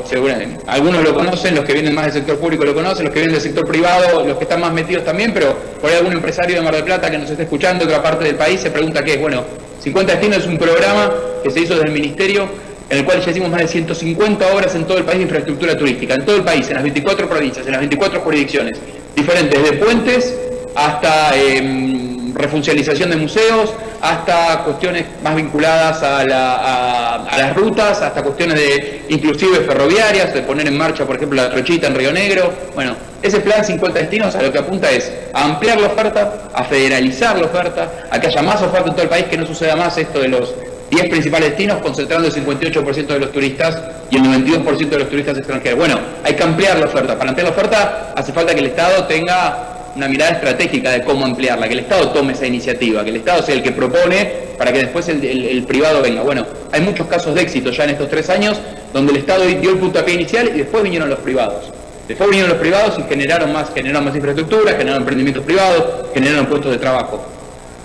Seguramente algunos lo conocen, los que vienen más del sector público lo conocen, los que vienen del sector privado, los que están más metidos también, pero por ahí algún empresario de Mar del Plata que nos esté escuchando de otra parte del país se pregunta qué es. Bueno, 50 destinos es un programa que se hizo desde el Ministerio, en el cual ya hicimos más de 150 obras en todo el país de infraestructura turística, en todo el país, en las 24 provincias, en las 24 jurisdicciones, diferentes, de puentes hasta refuncionalización de museos, hasta cuestiones más vinculadas a las rutas, hasta cuestiones inclusive ferroviarias, de poner en marcha, por ejemplo, la Trochita en Río Negro. Bueno, ese plan 50 destinos a lo que apunta es a ampliar la oferta, a federalizar la oferta, a que haya más oferta en todo el país, que no suceda más esto de 10 principales destinos, concentrando el 58% de los turistas y el 92% de los turistas extranjeros. Bueno, hay que ampliar la oferta. Para ampliar la oferta hace falta que el Estado tenga una mirada estratégica de cómo ampliarla, que el Estado tome esa iniciativa, que el Estado sea el que propone para que después el privado venga. Bueno, hay muchos casos de éxito ya en estos 3 años donde el Estado dio el puntapié inicial y después vinieron los privados. Después vinieron los privados y generaron más infraestructura, generaron emprendimientos privados, generaron puestos de trabajo.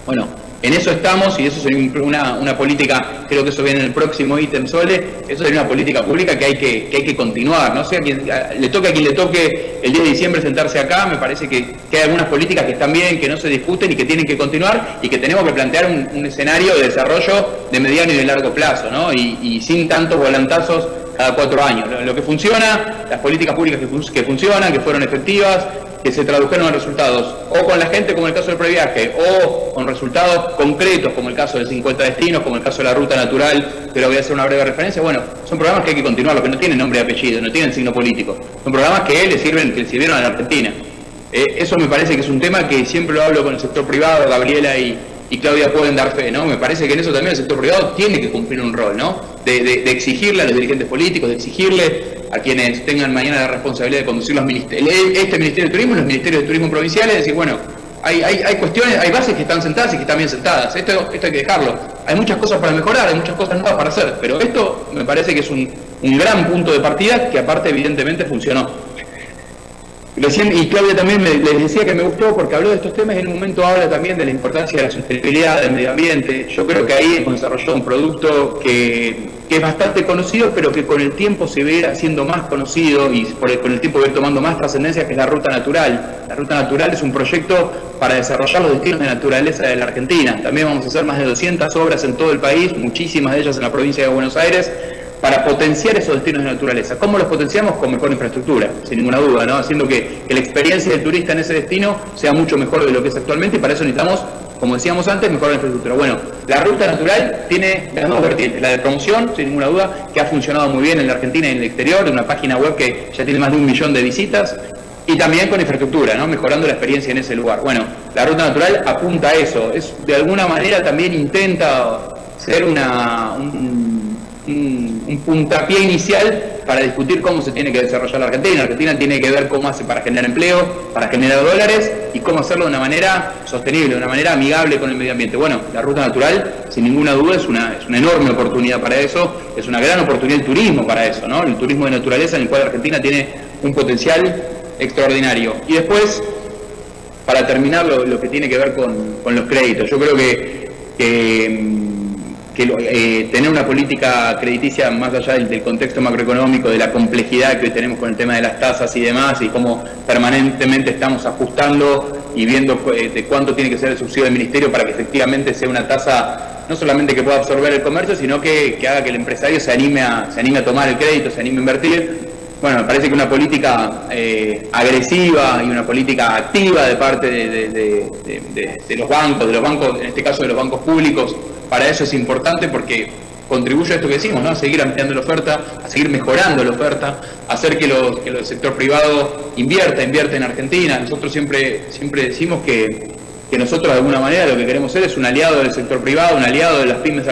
Bueno, en eso estamos y eso sería una política, creo que eso viene en el próximo ítem, Sole, eso sería una política pública que hay que continuar, no sé, le toque a quien le toque el 10 de diciembre sentarse acá, me parece que hay algunas políticas que están bien, que no se discuten y que tienen que continuar y que tenemos que plantear un escenario de desarrollo de mediano y de largo plazo, ¿no? Y sin tantos volantazos cada 4 años. Lo que funciona, las políticas públicas que funcionan, que fueron efectivas, que se tradujeron en resultados, o con la gente como el caso del previaje, o con resultados concretos como el caso de 50 destinos, como el caso de la ruta natural, pero voy a hacer una breve referencia. Bueno, son programas que hay que continuar, los que no tienen nombre y apellido, no tienen signo político. Son programas que le sirvieron a la Argentina. Eso me parece que es un tema que siempre lo hablo con el sector privado, Gabriela y Claudia pueden dar fe, ¿no? Me parece que en eso también el sector privado tiene que cumplir un rol, ¿no? De exigirle a los dirigentes políticos, de exigirle a quienes tengan mañana la responsabilidad de conducir los ministerios, este Ministerio de Turismo y los Ministerios de Turismo provinciales, decir, bueno, hay cuestiones, hay bases que están sentadas y que están bien sentadas, esto hay que dejarlo. Hay muchas cosas para mejorar, hay muchas cosas nuevas para hacer, pero esto me parece que es un gran punto de partida que aparte evidentemente funcionó. Recién, y Claudia también les decía que me gustó porque habló de estos temas y en un momento habla también de la importancia de la sostenibilidad del medio ambiente. Yo creo que ahí hemos desarrollado un producto que es bastante conocido, pero que con el tiempo se va a ir haciendo más conocido y con el tiempo va a ir tomando más trascendencia, que es la Ruta Natural. La Ruta Natural es un proyecto para desarrollar los destinos de naturaleza de la Argentina. También vamos a hacer más de 200 obras en todo el país, muchísimas de ellas en la provincia de Buenos Aires, para potenciar esos destinos de naturaleza. ¿Cómo los potenciamos? Con mejor infraestructura, sin ninguna duda, ¿no? Haciendo que la experiencia del turista en ese destino sea mucho mejor de lo que es actualmente y para eso necesitamos, como decíamos antes, mejorar la infraestructura. Bueno, la Ruta Natural tiene las dos vertientes, la de promoción, sin ninguna duda, que ha funcionado muy bien en la Argentina y en el exterior, una página web que ya tiene más de 1 millón de visitas, y también con infraestructura, ¿no? Mejorando la experiencia en ese lugar. Bueno, la Ruta Natural apunta a eso, de alguna manera también intenta ser un puntapié inicial para discutir cómo se tiene que desarrollar la Argentina. La Argentina tiene que ver cómo hace para generar empleo, para generar dólares y cómo hacerlo de una manera sostenible, de una manera amigable con el medio ambiente. Bueno, la Ruta Natural, sin ninguna duda, es una enorme oportunidad para eso, es una gran oportunidad el turismo para eso, ¿no? El turismo de naturaleza en el cual Argentina tiene un potencial extraordinario. Y después, para terminar, lo que tiene que ver con los créditos. Yo creo que tener una política crediticia más allá del contexto macroeconómico, de la complejidad que hoy tenemos con el tema de las tasas y demás, y cómo permanentemente estamos ajustando y viendo de cuánto tiene que ser el subsidio del ministerio para que efectivamente sea una tasa no solamente que pueda absorber el comercio, sino que haga que el empresario se anime a tomar el crédito, se anime a invertir. Bueno, me parece que una política agresiva y una política activa de parte de los bancos, en este caso de los bancos públicos, para eso es importante porque contribuye a esto que decimos, ¿no? A seguir ampliando la oferta, a seguir mejorando la oferta, a hacer que el sector privado invierta en Argentina. Nosotros siempre decimos que nosotros de alguna manera lo que queremos ser es un aliado del sector privado, un aliado de las pymes de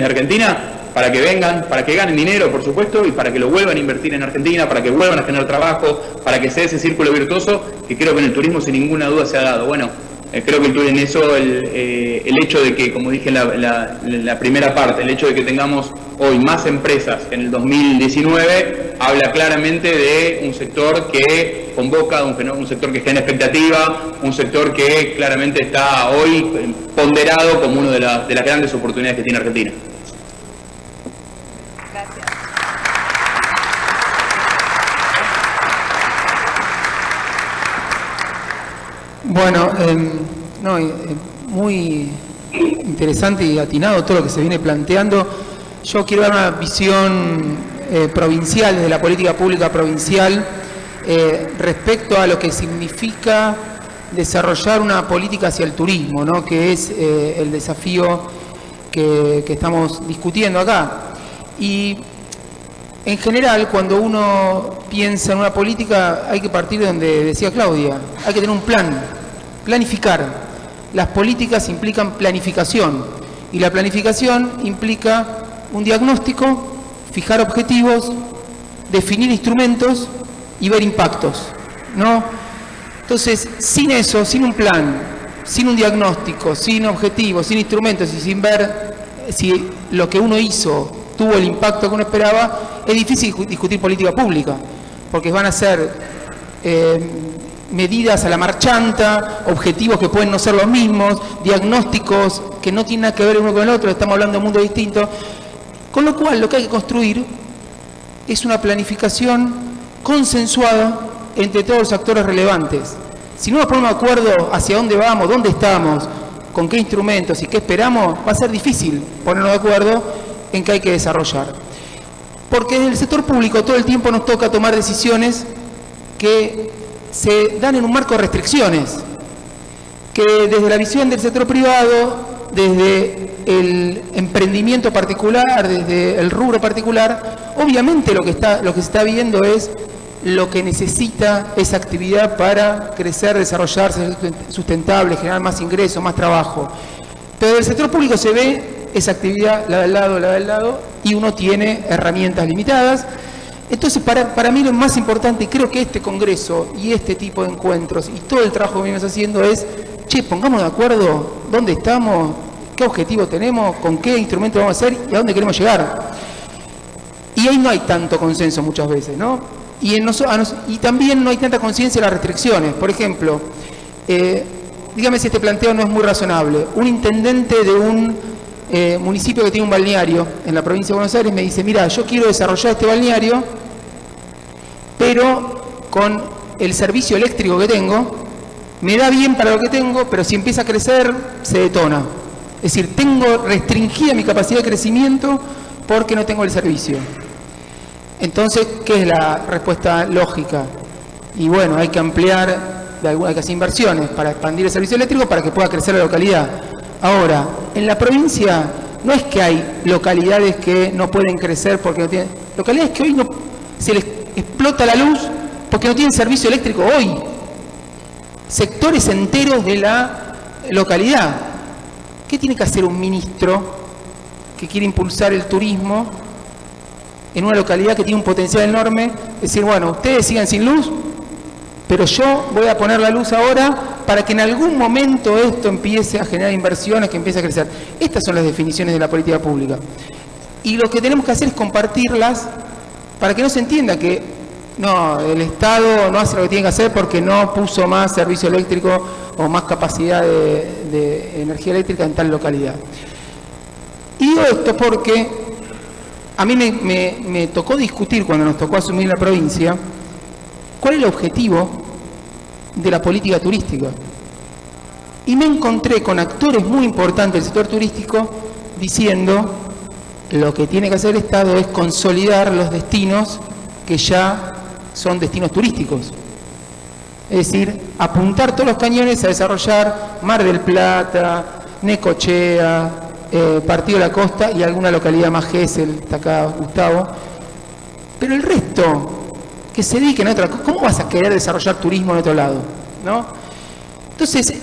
Argentina, para que vengan, para que ganen dinero, por supuesto, y para que lo vuelvan a invertir en Argentina, para que vuelvan a generar trabajo, para que sea ese círculo virtuoso que creo que en el turismo sin ninguna duda se ha dado. Bueno, creo que en eso el hecho de que, como dije en la primera parte, el hecho de que tengamos hoy más empresas que en el 2019 habla claramente de un sector que convoca, un sector que genera expectativa, un sector que claramente está hoy ponderado como una de las grandes oportunidades que tiene Argentina. Bueno, muy interesante y atinado todo lo que se viene planteando. Yo quiero dar una visión provincial, de la política pública provincial, respecto a lo que significa desarrollar una política hacia el turismo, ¿no? Que es el desafío que estamos discutiendo acá. Y en general, cuando uno piensa en una política, hay que partir de donde decía Claudia, hay que tener un plan, planificar. Las políticas implican planificación. Y la planificación implica un diagnóstico, fijar objetivos, definir instrumentos y ver impactos, ¿no? Entonces, sin eso, sin un plan, sin un diagnóstico, sin objetivos, sin instrumentos y sin ver si lo que uno hizo tuvo el impacto que uno esperaba, es difícil discutir política pública, porque van a ser medidas a la marchanta, objetivos que pueden no ser los mismos, diagnósticos que no tienen nada que ver uno con el otro, estamos hablando de mundos distintos, con lo cual lo que hay que construir es una planificación consensuada entre todos los actores relevantes. Si no nos ponemos de acuerdo hacia dónde vamos, dónde estamos, con qué instrumentos y qué esperamos, va a ser difícil ponernos de acuerdo en qué hay que desarrollar. Porque en el sector público todo el tiempo nos toca tomar decisiones que se dan en un marco de restricciones, que desde la visión del sector privado, desde el emprendimiento particular, desde el rubro particular, obviamente lo que se está viendo es lo que necesita esa actividad para crecer, desarrollarse, ser sustentable, generar más ingresos, más trabajo. Pero del sector público se ve esa actividad, la del lado, y uno tiene herramientas limitadas. Entonces, para mí lo más importante, y creo que este congreso y este tipo de encuentros y todo el trabajo que venimos haciendo es, pongamos de acuerdo dónde estamos, qué objetivo tenemos, con qué instrumento vamos a hacer y a dónde queremos llegar. Y ahí no hay tanto consenso muchas veces, ¿no? Y también no hay tanta conciencia de las restricciones. Por ejemplo, dígame si este planteo no es muy razonable. Un intendente de un municipio que tiene un balneario en la provincia de Buenos Aires me dice, mira, yo quiero desarrollar este balneario, pero con el servicio eléctrico que tengo, me da bien para lo que tengo, pero si empieza a crecer, se detona. Es decir, tengo restringida mi capacidad de crecimiento porque no tengo el servicio. Entonces, ¿qué es la respuesta lógica? Y bueno, hay que ampliar, hay que hacer inversiones para expandir el servicio eléctrico para que pueda crecer la localidad. Ahora, en la provincia no es que hay localidades que no pueden crecer porque no tienen... Localidades que hoy no se les explota la luz porque no tienen servicio eléctrico hoy. Sectores enteros de la localidad. ¿Qué tiene que hacer un ministro que quiere impulsar el turismo en una localidad que tiene un potencial enorme? Decir, bueno, ustedes sigan sin luz, pero yo voy a poner la luz ahora para que en algún momento esto empiece a generar inversiones, que empiece a crecer. Estas son las definiciones de la política pública. Y lo que tenemos que hacer es compartirlas para que no se entienda que no, el Estado no hace lo que tiene que hacer porque no puso más servicio eléctrico o más capacidad de energía eléctrica en tal localidad. Y digo esto porque a mí me tocó discutir cuando nos tocó asumir la provincia cuál es el objetivo de la política turística. Y me encontré con actores muy importantes del sector turístico diciendo lo que tiene que hacer el Estado es consolidar los destinos que ya son destinos turísticos. Es decir, apuntar todos los cañones a desarrollar Mar del Plata, Necochea, Partido de la Costa y alguna localidad más, Gesell, está acá Gustavo. Pero el resto, que se dediquen a otra cosa. ¿Cómo vas a querer desarrollar turismo en otro lado? ¿No? Entonces,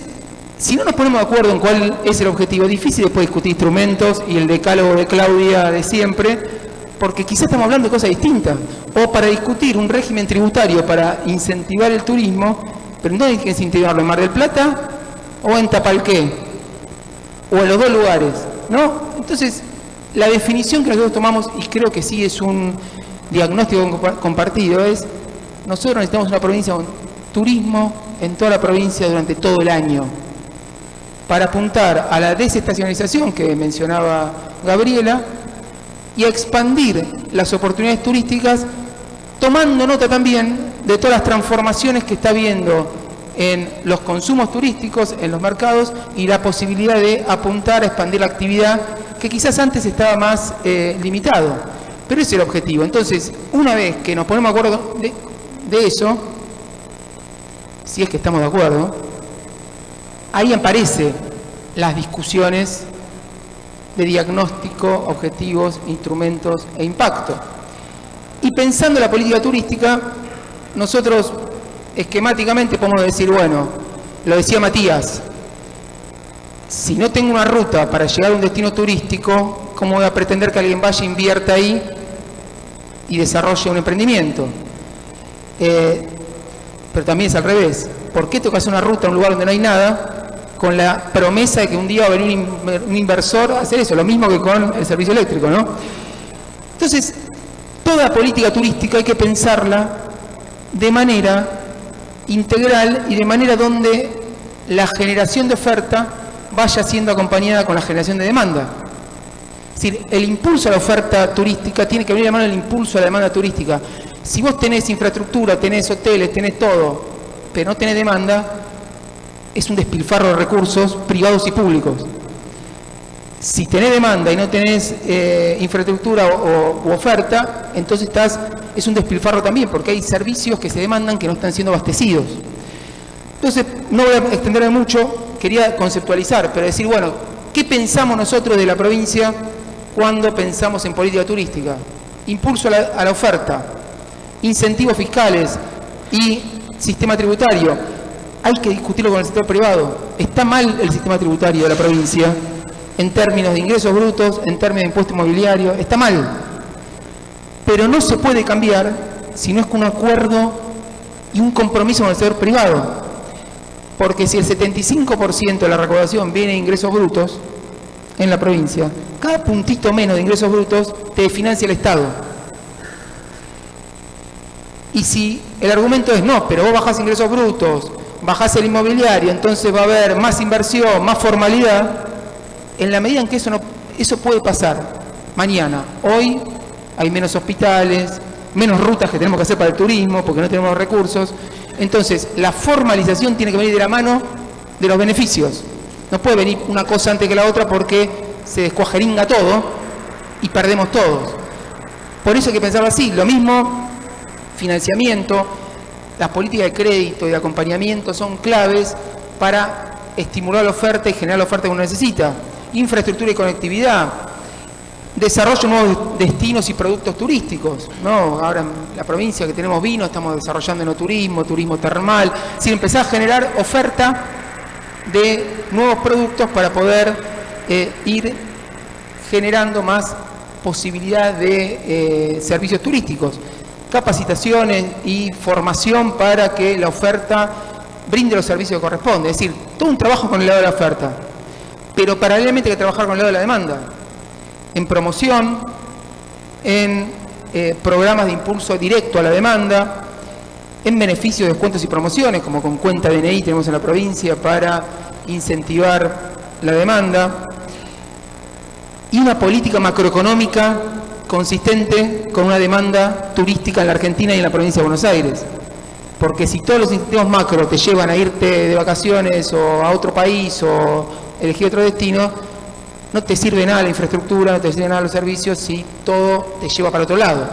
si no nos ponemos de acuerdo en cuál es el objetivo, es difícil después discutir instrumentos y el decálogo de Claudia de siempre, porque quizás estamos hablando de cosas distintas. O para discutir un régimen tributario para incentivar el turismo, pero no hay que incentivarlo en Mar del Plata o en Tapalqué, o en los dos lugares, ¿no? Entonces, la definición que nosotros tomamos, y creo que sí es un diagnóstico compartido, es nosotros necesitamos una provincia con turismo en toda la provincia durante todo el año, para apuntar a la desestacionalización que mencionaba Gabriela y a expandir las oportunidades turísticas, tomando nota también de todas las transformaciones que está habiendo en los consumos turísticos, en los mercados, y la posibilidad de apuntar a expandir la actividad que quizás antes estaba más limitado. Pero ese es el objetivo. Entonces, una vez que nos ponemos de acuerdo de eso, si es que estamos de acuerdo, ahí aparecen las discusiones de diagnóstico, objetivos, instrumentos e impacto. Y pensando en la política turística, nosotros esquemáticamente podemos decir, bueno, lo decía Matías, Si no tengo una ruta para llegar a un destino turístico, ¿cómo voy a pretender que alguien vaya, invierta ahí y desarrolle un emprendimiento? Pero también es al revés. ¿Por qué tengo que hacer una ruta a un lugar donde no hay nada con la promesa de que un día va a venir un inversor a hacer eso? Lo mismo que con el servicio eléctrico, ¿no? Entonces, toda política turística hay que pensarla de manera integral y de manera donde la generación de oferta vaya siendo acompañada con la generación de demanda. Es decir, el impulso a la oferta turística tiene que venir de la mano del impulso a la demanda turística. Si vos tenés infraestructura, tenés hoteles, tenés todo, pero no tenés demanda, es un despilfarro de recursos privados y públicos. Si tenés demanda y no tenés infraestructura u oferta, entonces es un despilfarro también, porque hay servicios que se demandan que no están siendo abastecidos. Entonces, no voy a extenderme mucho, quería conceptualizar, pero decir, bueno, ¿qué pensamos nosotros de la provincia cuando pensamos en política turística? Impulso a la oferta, incentivos fiscales y sistema tributario. Hay que discutirlo con el sector privado. Está mal el sistema tributario de la provincia en términos de ingresos brutos, en términos de impuesto inmobiliario, está mal. Pero no se puede cambiar si no es con un acuerdo y un compromiso con el sector privado. Porque si el 75% de la recaudación viene de ingresos brutos en la provincia, cada puntito menos de ingresos brutos te financia el Estado. Y si el argumento es no, pero vos bajás ingresos brutos, bajás el inmobiliario, entonces va a haber más inversión, más formalidad, en la medida en que eso puede pasar mañana. Hoy hay menos hospitales, menos rutas que tenemos que hacer para el turismo porque no tenemos los recursos. Entonces, la formalización tiene que venir de la mano de los beneficios. No puede venir una cosa antes que la otra porque se descuajeringa todo y perdemos todos. Por eso hay que pensarlo así. Lo mismo, financiamiento, las políticas de crédito y de acompañamiento son claves para estimular la oferta y generar la oferta que uno necesita. Infraestructura y conectividad, desarrollo de nuevos destinos y productos turísticos, ¿no? Ahora en la provincia que tenemos vino, estamos desarrollando enoturismo, turismo termal, es decir, empezar a generar oferta de nuevos productos para poder ir generando más posibilidad de servicios turísticos, capacitaciones y formación para que la oferta brinde los servicios que corresponden, es decir, todo un trabajo con el lado de la oferta, pero paralelamente hay que trabajar con el lado de la demanda, en promoción, en programas de impulso directo a la demanda, en beneficios, descuentos y promociones, como con cuenta DNI tenemos en la provincia para incentivar la demanda, y una política macroeconómica consistente con una demanda turística en la Argentina y en la provincia de Buenos Aires. Porque si todos los incentivos macro te llevan a irte de vacaciones o a otro país o elegir otro destino, no te sirve nada la infraestructura, no te sirve nada los servicios si todo te lleva para otro lado.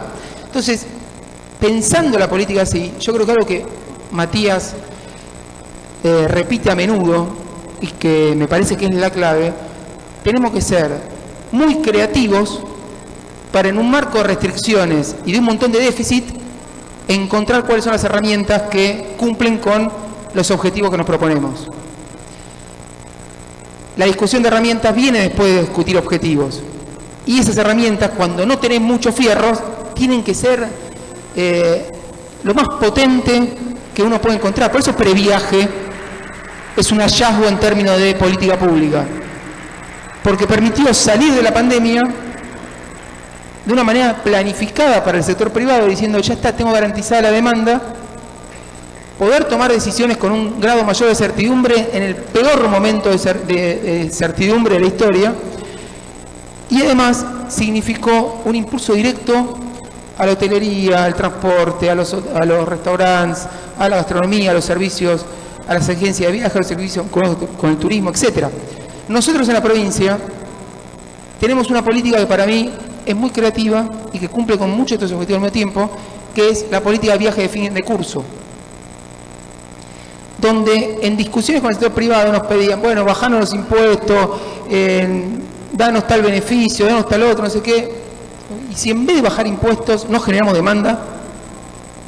Entonces, pensando la política así, yo creo que algo que Matías repite a menudo y que me parece que es la clave, tenemos que ser muy creativos para en un marco de restricciones y de un montón de déficit encontrar cuáles son las herramientas que cumplen con los objetivos que nos proponemos. La discusión de herramientas viene después de discutir objetivos. Y esas herramientas, cuando no tenés muchos fierros, tienen que ser lo más potente que uno puede encontrar. Por eso previaje es un hallazgo en términos de política pública. Porque permitió salir de la pandemia de una manera planificada para el sector privado, diciendo ya está, tengo garantizada la demanda, poder tomar decisiones con un grado mayor de certidumbre en el peor momento de certidumbre de la historia, y además significó un impulso directo a la hotelería, al transporte, a los restaurantes, a la gastronomía, a los servicios, a las agencias de viaje, a los servicios con el turismo, etc. Nosotros en la provincia tenemos una política que para mí es muy creativa y que cumple con muchos de estos objetivos al mismo tiempo, que es la política de viaje de fin de curso, donde en discusiones con el sector privado nos pedían, bueno, bajanos los impuestos, danos tal beneficio, danos tal otro, no sé qué, y si en vez de bajar impuestos no generamos demanda,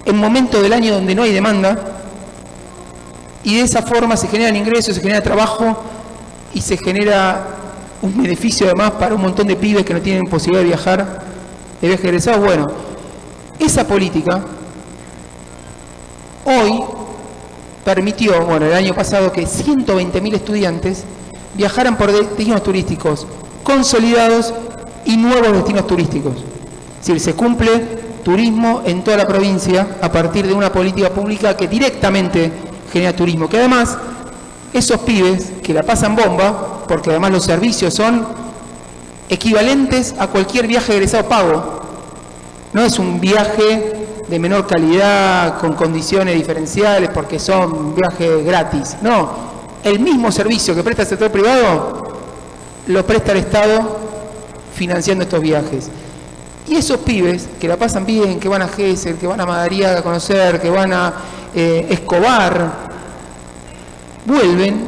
en momentos del año donde no hay demanda, y de esa forma se generan ingresos, se genera trabajo, y se genera un beneficio además para un montón de pibes que no tienen posibilidad de viajar, de viajes egresados. Bueno, esa política hoy permitió, bueno, el año pasado, que 120.000 estudiantes viajaran por destinos turísticos consolidados y nuevos destinos turísticos. Es decir, se cumple turismo en toda la provincia a partir de una política pública que directamente genera turismo, que además esos pibes que la pasan bomba, porque además los servicios son equivalentes a cualquier viaje egresado pago. No es un viaje de menor calidad, con condiciones diferenciales, porque son viajes gratis. No, el mismo servicio que presta el sector privado lo presta el Estado financiando estos viajes. Y esos pibes que la pasan bien, que van a Gesell, que van a Madariaga a conocer, que van a Escobar, vuelven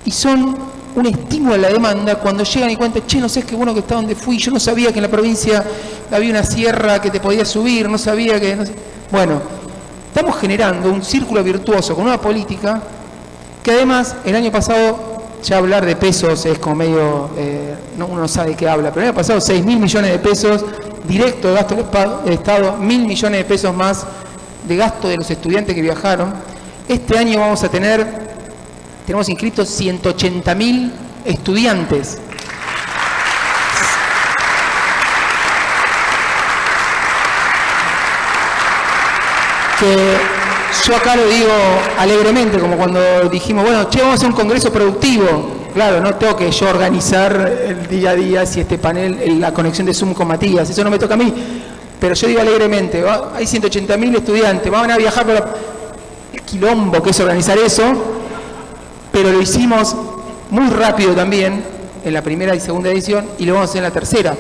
y son un estímulo a la demanda cuando llegan y cuentan, che, no sé qué bueno que está donde fui, yo no sabía que en la provincia había una sierra que te podía subir, no sabía que... No sé. Bueno, estamos generando un círculo virtuoso con una política que además el año pasado, ya hablar de pesos es como medio, uno no sabe de qué habla, pero el año pasado 6.000 millones de pesos directo de gasto del Estado, 1.000 millones de pesos más de gasto de los estudiantes que viajaron. Este año tenemos inscritos 180.000 estudiantes. Que yo acá lo digo alegremente, como cuando dijimos, bueno, che, vamos a hacer un congreso productivo. Claro, no tengo que yo organizar el día a día si este panel, la conexión de Zoom con Matías, eso no me toca a mí. Pero yo digo alegremente, hay 180.000 estudiantes, van a viajar por el quilombo que es organizar eso, pero lo hicimos muy rápido también en la primera y segunda edición y lo vamos a hacer en la tercera.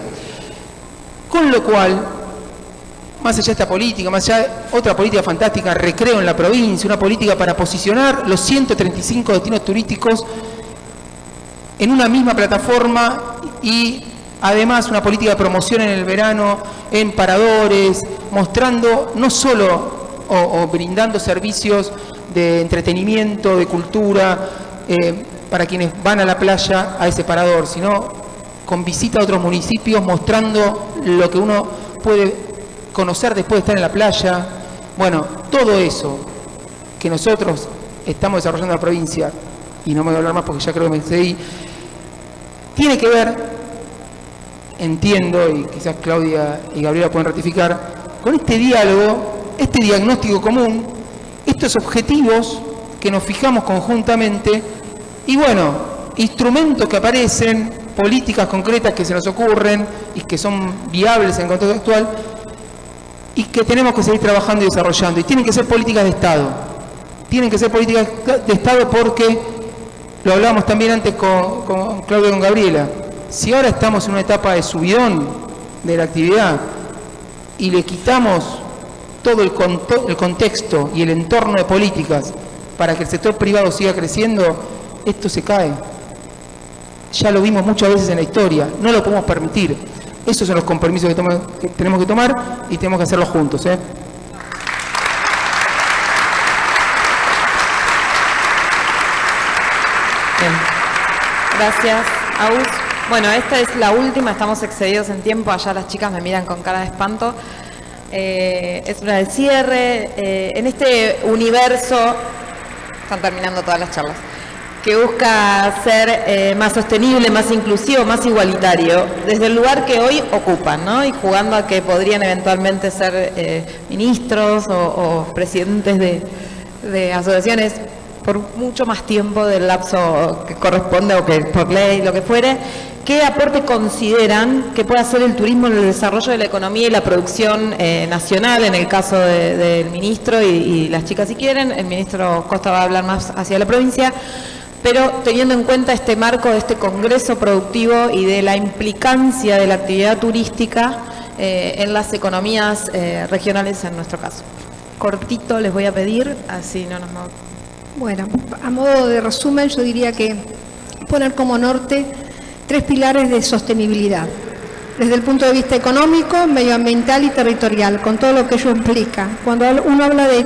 Con lo cual, más allá de esta política, más allá de otra política fantástica, recreo en la provincia, una política para posicionar los 135 destinos turísticos en una misma plataforma y además una política de promoción en el verano, en paradores, mostrando no solo o brindando servicios de entretenimiento, de cultura, para quienes van a la playa a ese parador, sino con visita a otros municipios, mostrando lo que uno puede conocer después de estar en la playa. Bueno, todo eso que nosotros estamos desarrollando en la provincia, y no me voy a hablar más porque ya creo que me excedí, tiene que ver, entiendo, y quizás Claudia y Gabriela pueden ratificar, con este diálogo, este diagnóstico común, estos objetivos que nos fijamos conjuntamente y bueno, instrumentos que aparecen, políticas concretas que se nos ocurren y que son viables en el contexto actual y que tenemos que seguir trabajando y desarrollando. Y tienen que ser políticas de Estado. Tienen que ser políticas de Estado porque, lo hablábamos también antes con Claudia y con Gabriela, si ahora estamos en una etapa de subidón de la actividad y le quitamos todo el contexto y el entorno de políticas para que el sector privado siga creciendo, esto se cae. Ya lo vimos muchas veces en la historia, no lo podemos permitir. Esos son los compromisos que tenemos que tomar y tenemos que hacerlos juntos, ¿eh? Bien. Gracias, Aus. Bueno, esta es la última, estamos excedidos en tiempo, allá las chicas me miran con cara de espanto. Es una de cierre. En este universo, están terminando todas las charlas, que busca ser más sostenible, más inclusivo, más igualitario, desde el lugar que hoy ocupan, ¿no? Y jugando a que podrían eventualmente ser ministros o presidentes de asociaciones por mucho más tiempo del lapso que corresponde o que por ley, lo que fuere. ¿Qué aporte consideran que puede hacer el turismo en el desarrollo de la economía y la producción nacional, en el caso del ministro y las chicas si quieren? El ministro Costa va a hablar más hacia la provincia, pero teniendo en cuenta este marco de este congreso productivo y de la implicancia de la actividad turística en las economías regionales en nuestro caso. Cortito les voy a pedir, así no nos... Bueno, a modo de resumen, yo diría que poner como norte 3 pilares de sostenibilidad, desde el punto de vista económico, medioambiental y territorial, con todo lo que ello implica. Cuando uno habla de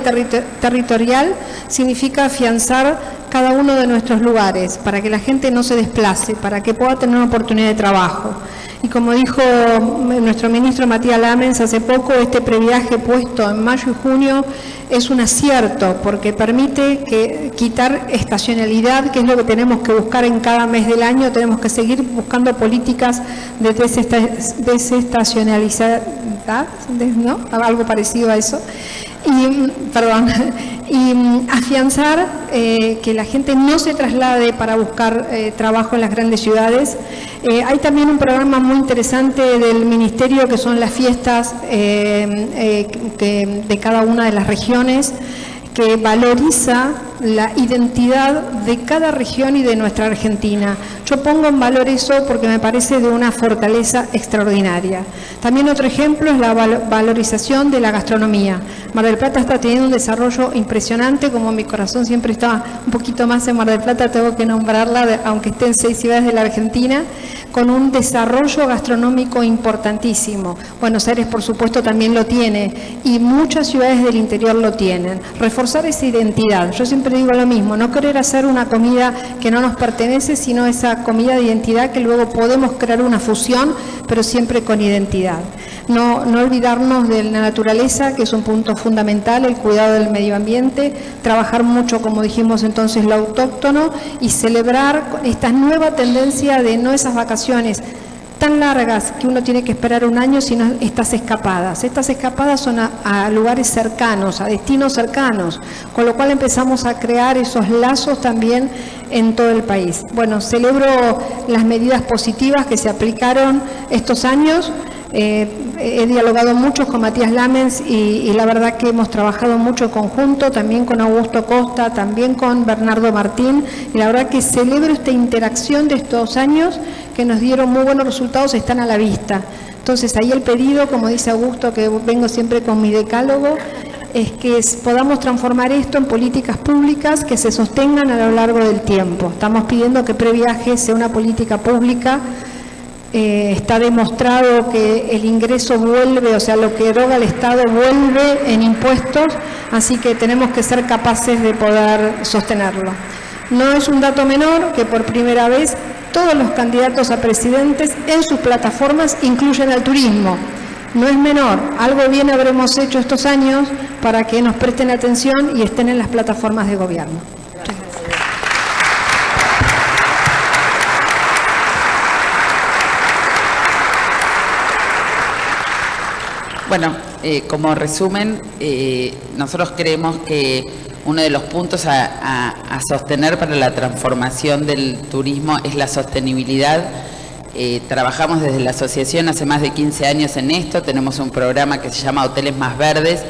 territorial, significa afianzar cada uno de nuestros lugares, para que la gente no se desplace, para que pueda tener una oportunidad de trabajo. Y como dijo nuestro ministro Matías Lamens hace poco, este previaje puesto en mayo y junio es un acierto porque permite quitar estacionalidad, que es lo que tenemos que buscar en cada mes del año. Tenemos que seguir buscando políticas de desestacionalidad, ¿no? Algo parecido a eso. Y afianzar que la gente no se traslade para buscar trabajo en las grandes ciudades. Hay también un programa muy interesante del Ministerio que son las fiestas de cada una de las regiones, que valoriza la identidad de cada región y de nuestra Argentina. Yo pongo en valor eso porque me parece de una fortaleza extraordinaria. También otro ejemplo es la valorización de la gastronomía. Mar del Plata está teniendo un desarrollo impresionante, como mi corazón siempre está un poquito más en Mar del Plata, tengo que nombrarla, aunque esté en 6 ciudades de la Argentina, con un desarrollo gastronómico importantísimo. Buenos Aires, por supuesto, también lo tiene, y muchas ciudades del interior lo tienen. Reforzar esa identidad. Yo siempre digo lo mismo, no querer hacer una comida que no nos pertenece, sino esa comida de identidad que luego podemos crear una fusión, pero siempre con identidad. No olvidarnos de la naturaleza, que es un punto fundamental, el cuidado del medio ambiente, trabajar mucho, como dijimos entonces, lo autóctono, y celebrar esta nueva tendencia de no esas vacaciones tan largas que uno tiene que esperar un año, sino estas escapadas. Estas escapadas son a lugares cercanos, a destinos cercanos, con lo cual empezamos a crear esos lazos también en todo el país. Bueno, celebro las medidas positivas que se aplicaron estos años. He dialogado mucho con Matías Lamens y la verdad que hemos trabajado mucho en conjunto, también con Augusto Costa, también con Bernardo Martín, y la verdad que celebro esta interacción de estos años que nos dieron muy buenos resultados, están a la vista. Entonces ahí el pedido, como dice Augusto, que vengo siempre con mi decálogo, es que podamos transformar esto en políticas públicas que se sostengan a lo largo del tiempo. Estamos pidiendo que Previaje sea una política pública. Está demostrado que el ingreso vuelve, o sea, lo que eroga el Estado vuelve en impuestos, así que tenemos que ser capaces de poder sostenerlo. No es un dato menor que por primera vez todos los candidatos a presidentes en sus plataformas incluyen al turismo. No es menor, algo bien habremos hecho estos años para que nos presten atención y estén en las plataformas de gobierno. Bueno, como resumen, nosotros creemos que uno de los puntos a sostener para la transformación del turismo es la sostenibilidad. Trabajamos desde la asociación hace más de 15 años en esto, tenemos un programa que se llama Hoteles Más Verdes,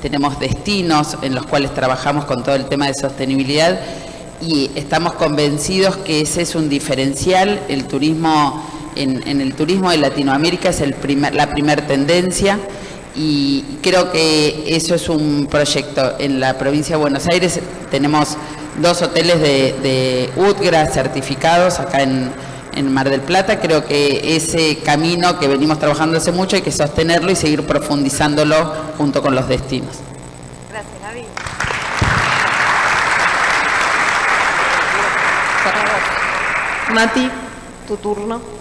tenemos destinos en los cuales trabajamos con todo el tema de sostenibilidad y estamos convencidos que ese es un diferencial. El turismo, en el turismo de Latinoamérica es la primer tendencia. Y creo que eso es un proyecto. En la provincia de Buenos Aires tenemos 2 hoteles de UTGRA certificados acá en Mar del Plata. Creo que ese camino que venimos trabajando hace mucho hay que sostenerlo y seguir profundizándolo junto con los destinos. Gracias, Gaby. Mati, tu turno.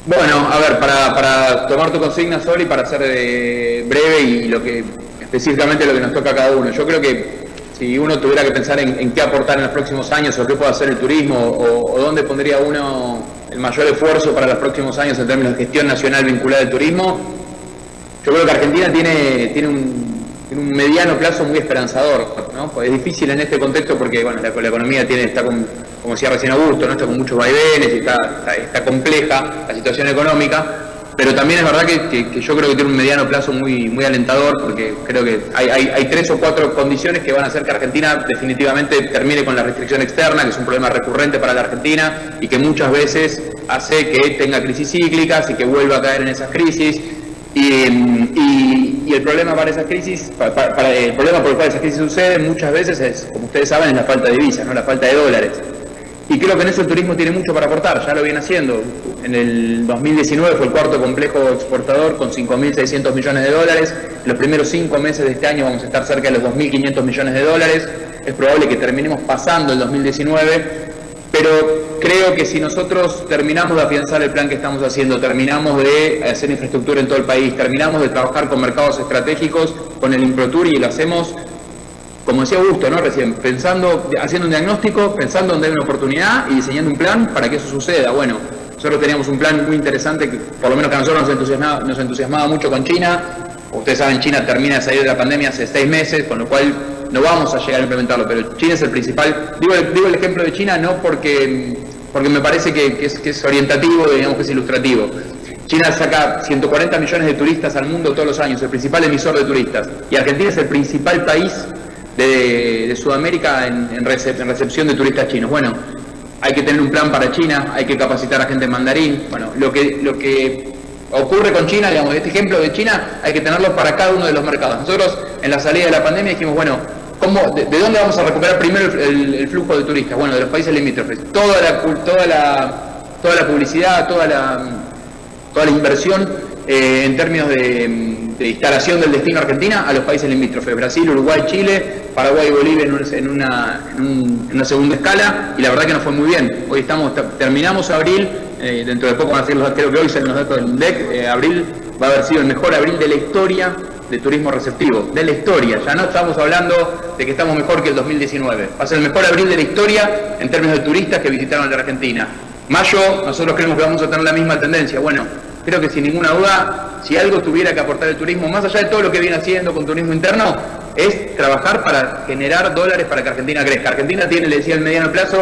Bueno, a ver, para tomar tu consigna, Sol, y para ser breve y lo que específicamente lo que nos toca a cada uno. Yo creo que si uno tuviera que pensar en qué aportar en los próximos años o qué puede hacer el turismo o dónde pondría uno el mayor esfuerzo para los próximos años en términos de gestión nacional vinculada al turismo, yo creo que Argentina tiene un mediano plazo muy esperanzador, ¿no? Pues es difícil en este contexto porque bueno, la economía está como decía recién Augusto, ¿no? Está con muchos vaivenes y está compleja la situación económica, pero también es verdad que yo creo que tiene un mediano plazo muy, muy alentador, porque creo que hay 3 o 4 condiciones que van a hacer que Argentina definitivamente termine con la restricción externa, que es un problema recurrente para la Argentina y que muchas veces hace que tenga crisis cíclicas y que vuelva a caer en esas crisis. Y el problema para esas crisis, el problema por el cual esas crisis suceden muchas veces es, como ustedes saben, es la falta de divisas, ¿no? La falta de dólares. Y creo que en eso el turismo tiene mucho para aportar, ya lo viene haciendo. En el 2019 fue el cuarto complejo exportador con 5.600 millones de dólares. En los primeros 5 meses de este año vamos a estar cerca de los 2.500 millones de dólares. Es probable que terminemos pasando el 2019, pero creo que si nosotros terminamos de afianzar el plan que estamos haciendo, terminamos de hacer infraestructura en todo el país, terminamos de trabajar con mercados estratégicos, con el Improtur, y lo hacemos, como decía Augusto, ¿no? Recién, haciendo un diagnóstico, pensando dónde hay una oportunidad y diseñando un plan para que eso suceda. Bueno, nosotros teníamos un plan muy interesante que por lo menos que a nosotros nos entusiasmaba mucho con China. Ustedes saben, China termina de salir de la pandemia hace 6 meses, con lo cual no vamos a llegar a implementarlo, pero China es el principal. Digo el ejemplo de China no porque me parece que es orientativo, digamos que es ilustrativo. China saca 140 millones de turistas al mundo todos los años, el principal emisor de turistas, y Argentina es el principal país de Sudamérica en recepción de turistas chinos. Bueno, hay que tener un plan para China, hay que capacitar a gente en mandarín. Bueno, lo que ocurre con China, digamos, este ejemplo de China, hay que tenerlo para cada uno de los mercados. Nosotros en la salida de la pandemia dijimos, bueno, ¿de dónde vamos a recuperar primero el flujo de turistas? Bueno, de los países limítrofes. Toda la publicidad, toda la inversión en términos de instalación del destino Argentina a los países limítrofes, Brasil, Uruguay, Chile, Paraguay y Bolivia en una segunda escala, y la verdad que nos fue muy bien. Hoy terminamos abril, dentro de poco van a ser creo que hoy salen los datos del INDEC, abril va a haber sido el mejor abril de la historia de turismo receptivo, de la historia. Ya no estamos hablando de que estamos mejor que el 2019, va a ser el mejor abril de la historia en términos de turistas que visitaron la Argentina. Mayo, nosotros creemos que vamos a tener la misma tendencia. Bueno, creo que sin ninguna duda, si algo tuviera que aportar el turismo, más allá de todo lo que viene haciendo con turismo interno, es trabajar para generar dólares para que Argentina crezca. Argentina tiene, le decía, el mediano plazo,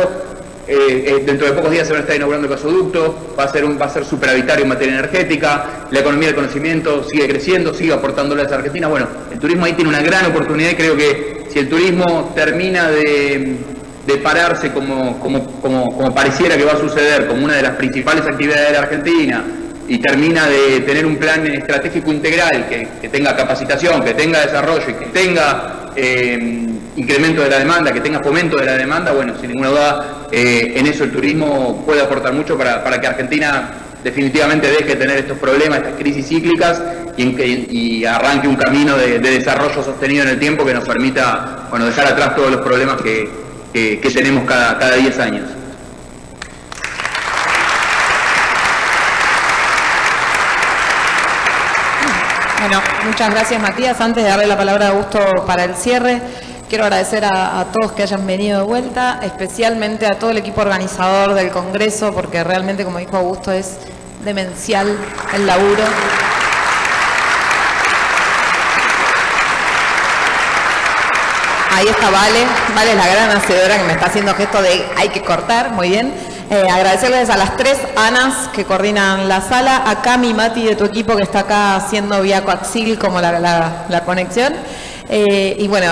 dentro de pocos días se va a estar inaugurando el gasoducto, va a ser superavitario en materia energética, la economía del conocimiento sigue creciendo, sigue aportando dólares a Argentina. Bueno, el turismo ahí tiene una gran oportunidad, y creo que si el turismo termina de pararse como pareciera que va a suceder, como una de las principales actividades de la Argentina, y termina de tener un plan estratégico integral que tenga capacitación, que tenga desarrollo y que tenga incremento de la demanda, que tenga fomento de la demanda, bueno, sin ninguna duda en eso el turismo puede aportar mucho para que Argentina definitivamente deje de tener estos problemas, estas crisis cíclicas, y arranque un camino de desarrollo sostenido en el tiempo que nos permita, bueno, dejar atrás todos los problemas que tenemos cada 10 años. Bueno, muchas gracias, Matías. Antes de darle la palabra a Augusto para el cierre, quiero agradecer a todos que hayan venido de vuelta, especialmente a todo el equipo organizador del Congreso, porque realmente, como dijo Augusto, es demencial el laburo. Ahí está Vale es la gran hacedora que me está haciendo gesto de hay que cortar, muy bien. Agradecerles a las 3 Anas que coordinan la sala, a Cami y Mati de tu equipo que está acá haciendo vía coaxil como la conexión. Y bueno,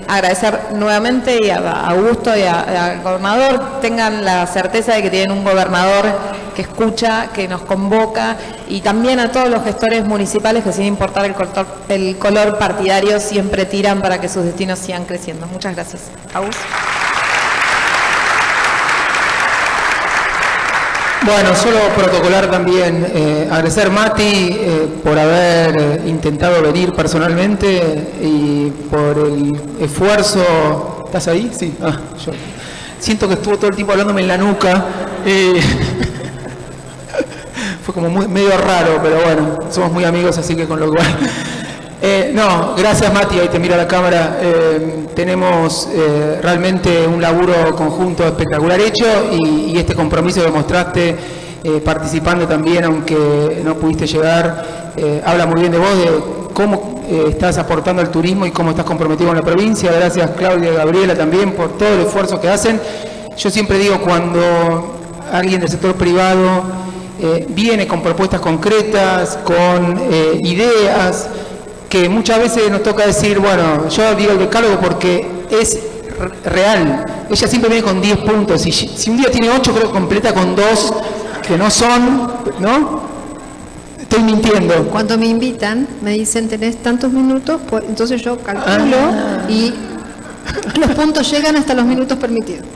agradecer nuevamente y a Augusto y al gobernador. Tengan la certeza de que tienen un gobernador que escucha, que nos convoca, y también a todos los gestores municipales que sin importar el color partidario siempre tiran para que sus destinos sigan creciendo. Muchas gracias. Augusto. Bueno, solo protocolar también, agradecer a Mati por haber intentado venir personalmente y por el esfuerzo. ¿Estás ahí? Sí. Yo siento que estuvo todo el tiempo hablándome en la nuca. Fue como medio raro, pero bueno, somos muy amigos, así que con lo cual... no, gracias Mati, ahí te miro a la cámara. Tenemos realmente un laburo conjunto espectacular hecho, y este compromiso que mostraste participando también, aunque no pudiste llegar, habla muy bien de vos, de cómo estás aportando al turismo y cómo estás comprometido con la provincia. Gracias Claudia y Gabriela también por todo el esfuerzo que hacen. Yo siempre digo, cuando alguien del sector privado viene con propuestas concretas, con ideas, que muchas veces nos toca decir, bueno, yo digo el decálogo porque es real. Ella siempre viene con 10 puntos, y si un día tiene 8, creo que completa con 2 que no son, ¿no? Estoy mintiendo. Cuando me invitan, me dicen, tenés tantos minutos, pues entonces yo calculo y los puntos llegan hasta los minutos permitidos.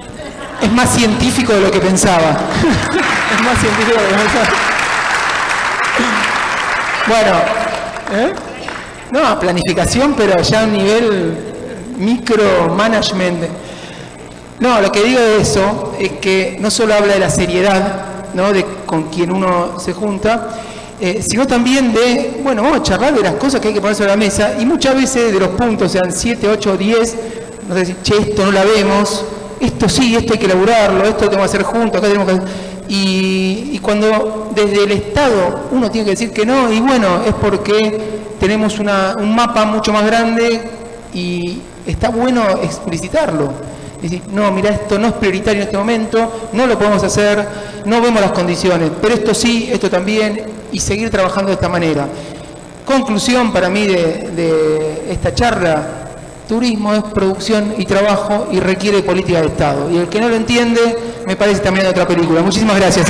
Es más científico de lo que pensaba. Es más científico de lo que pensaba. Bueno, no, planificación, pero ya a un nivel micromanagement. No, lo que digo de eso es que no solo habla de la seriedad, ¿no?, de con quien uno se junta, sino también de, bueno, vamos a charlar de las cosas que hay que poner sobre la mesa, y muchas veces de los puntos, sean 7, 8, 10, no sé, che, esto no la vemos, esto sí, esto hay que elaborarlo, esto lo tenemos que hacer juntos, acá tenemos que... Y cuando desde el Estado uno tiene que decir que no, y bueno, es porque tenemos un mapa mucho más grande y está bueno explicitarlo. Decir, no, mira, esto no es prioritario en este momento, no lo podemos hacer, no vemos las condiciones, pero esto sí, esto también, y seguir trabajando de esta manera. Conclusión para mí de esta charla: turismo es producción y trabajo y requiere política de Estado. Y el que no lo entiende, me parece también de otra película. Muchísimas gracias.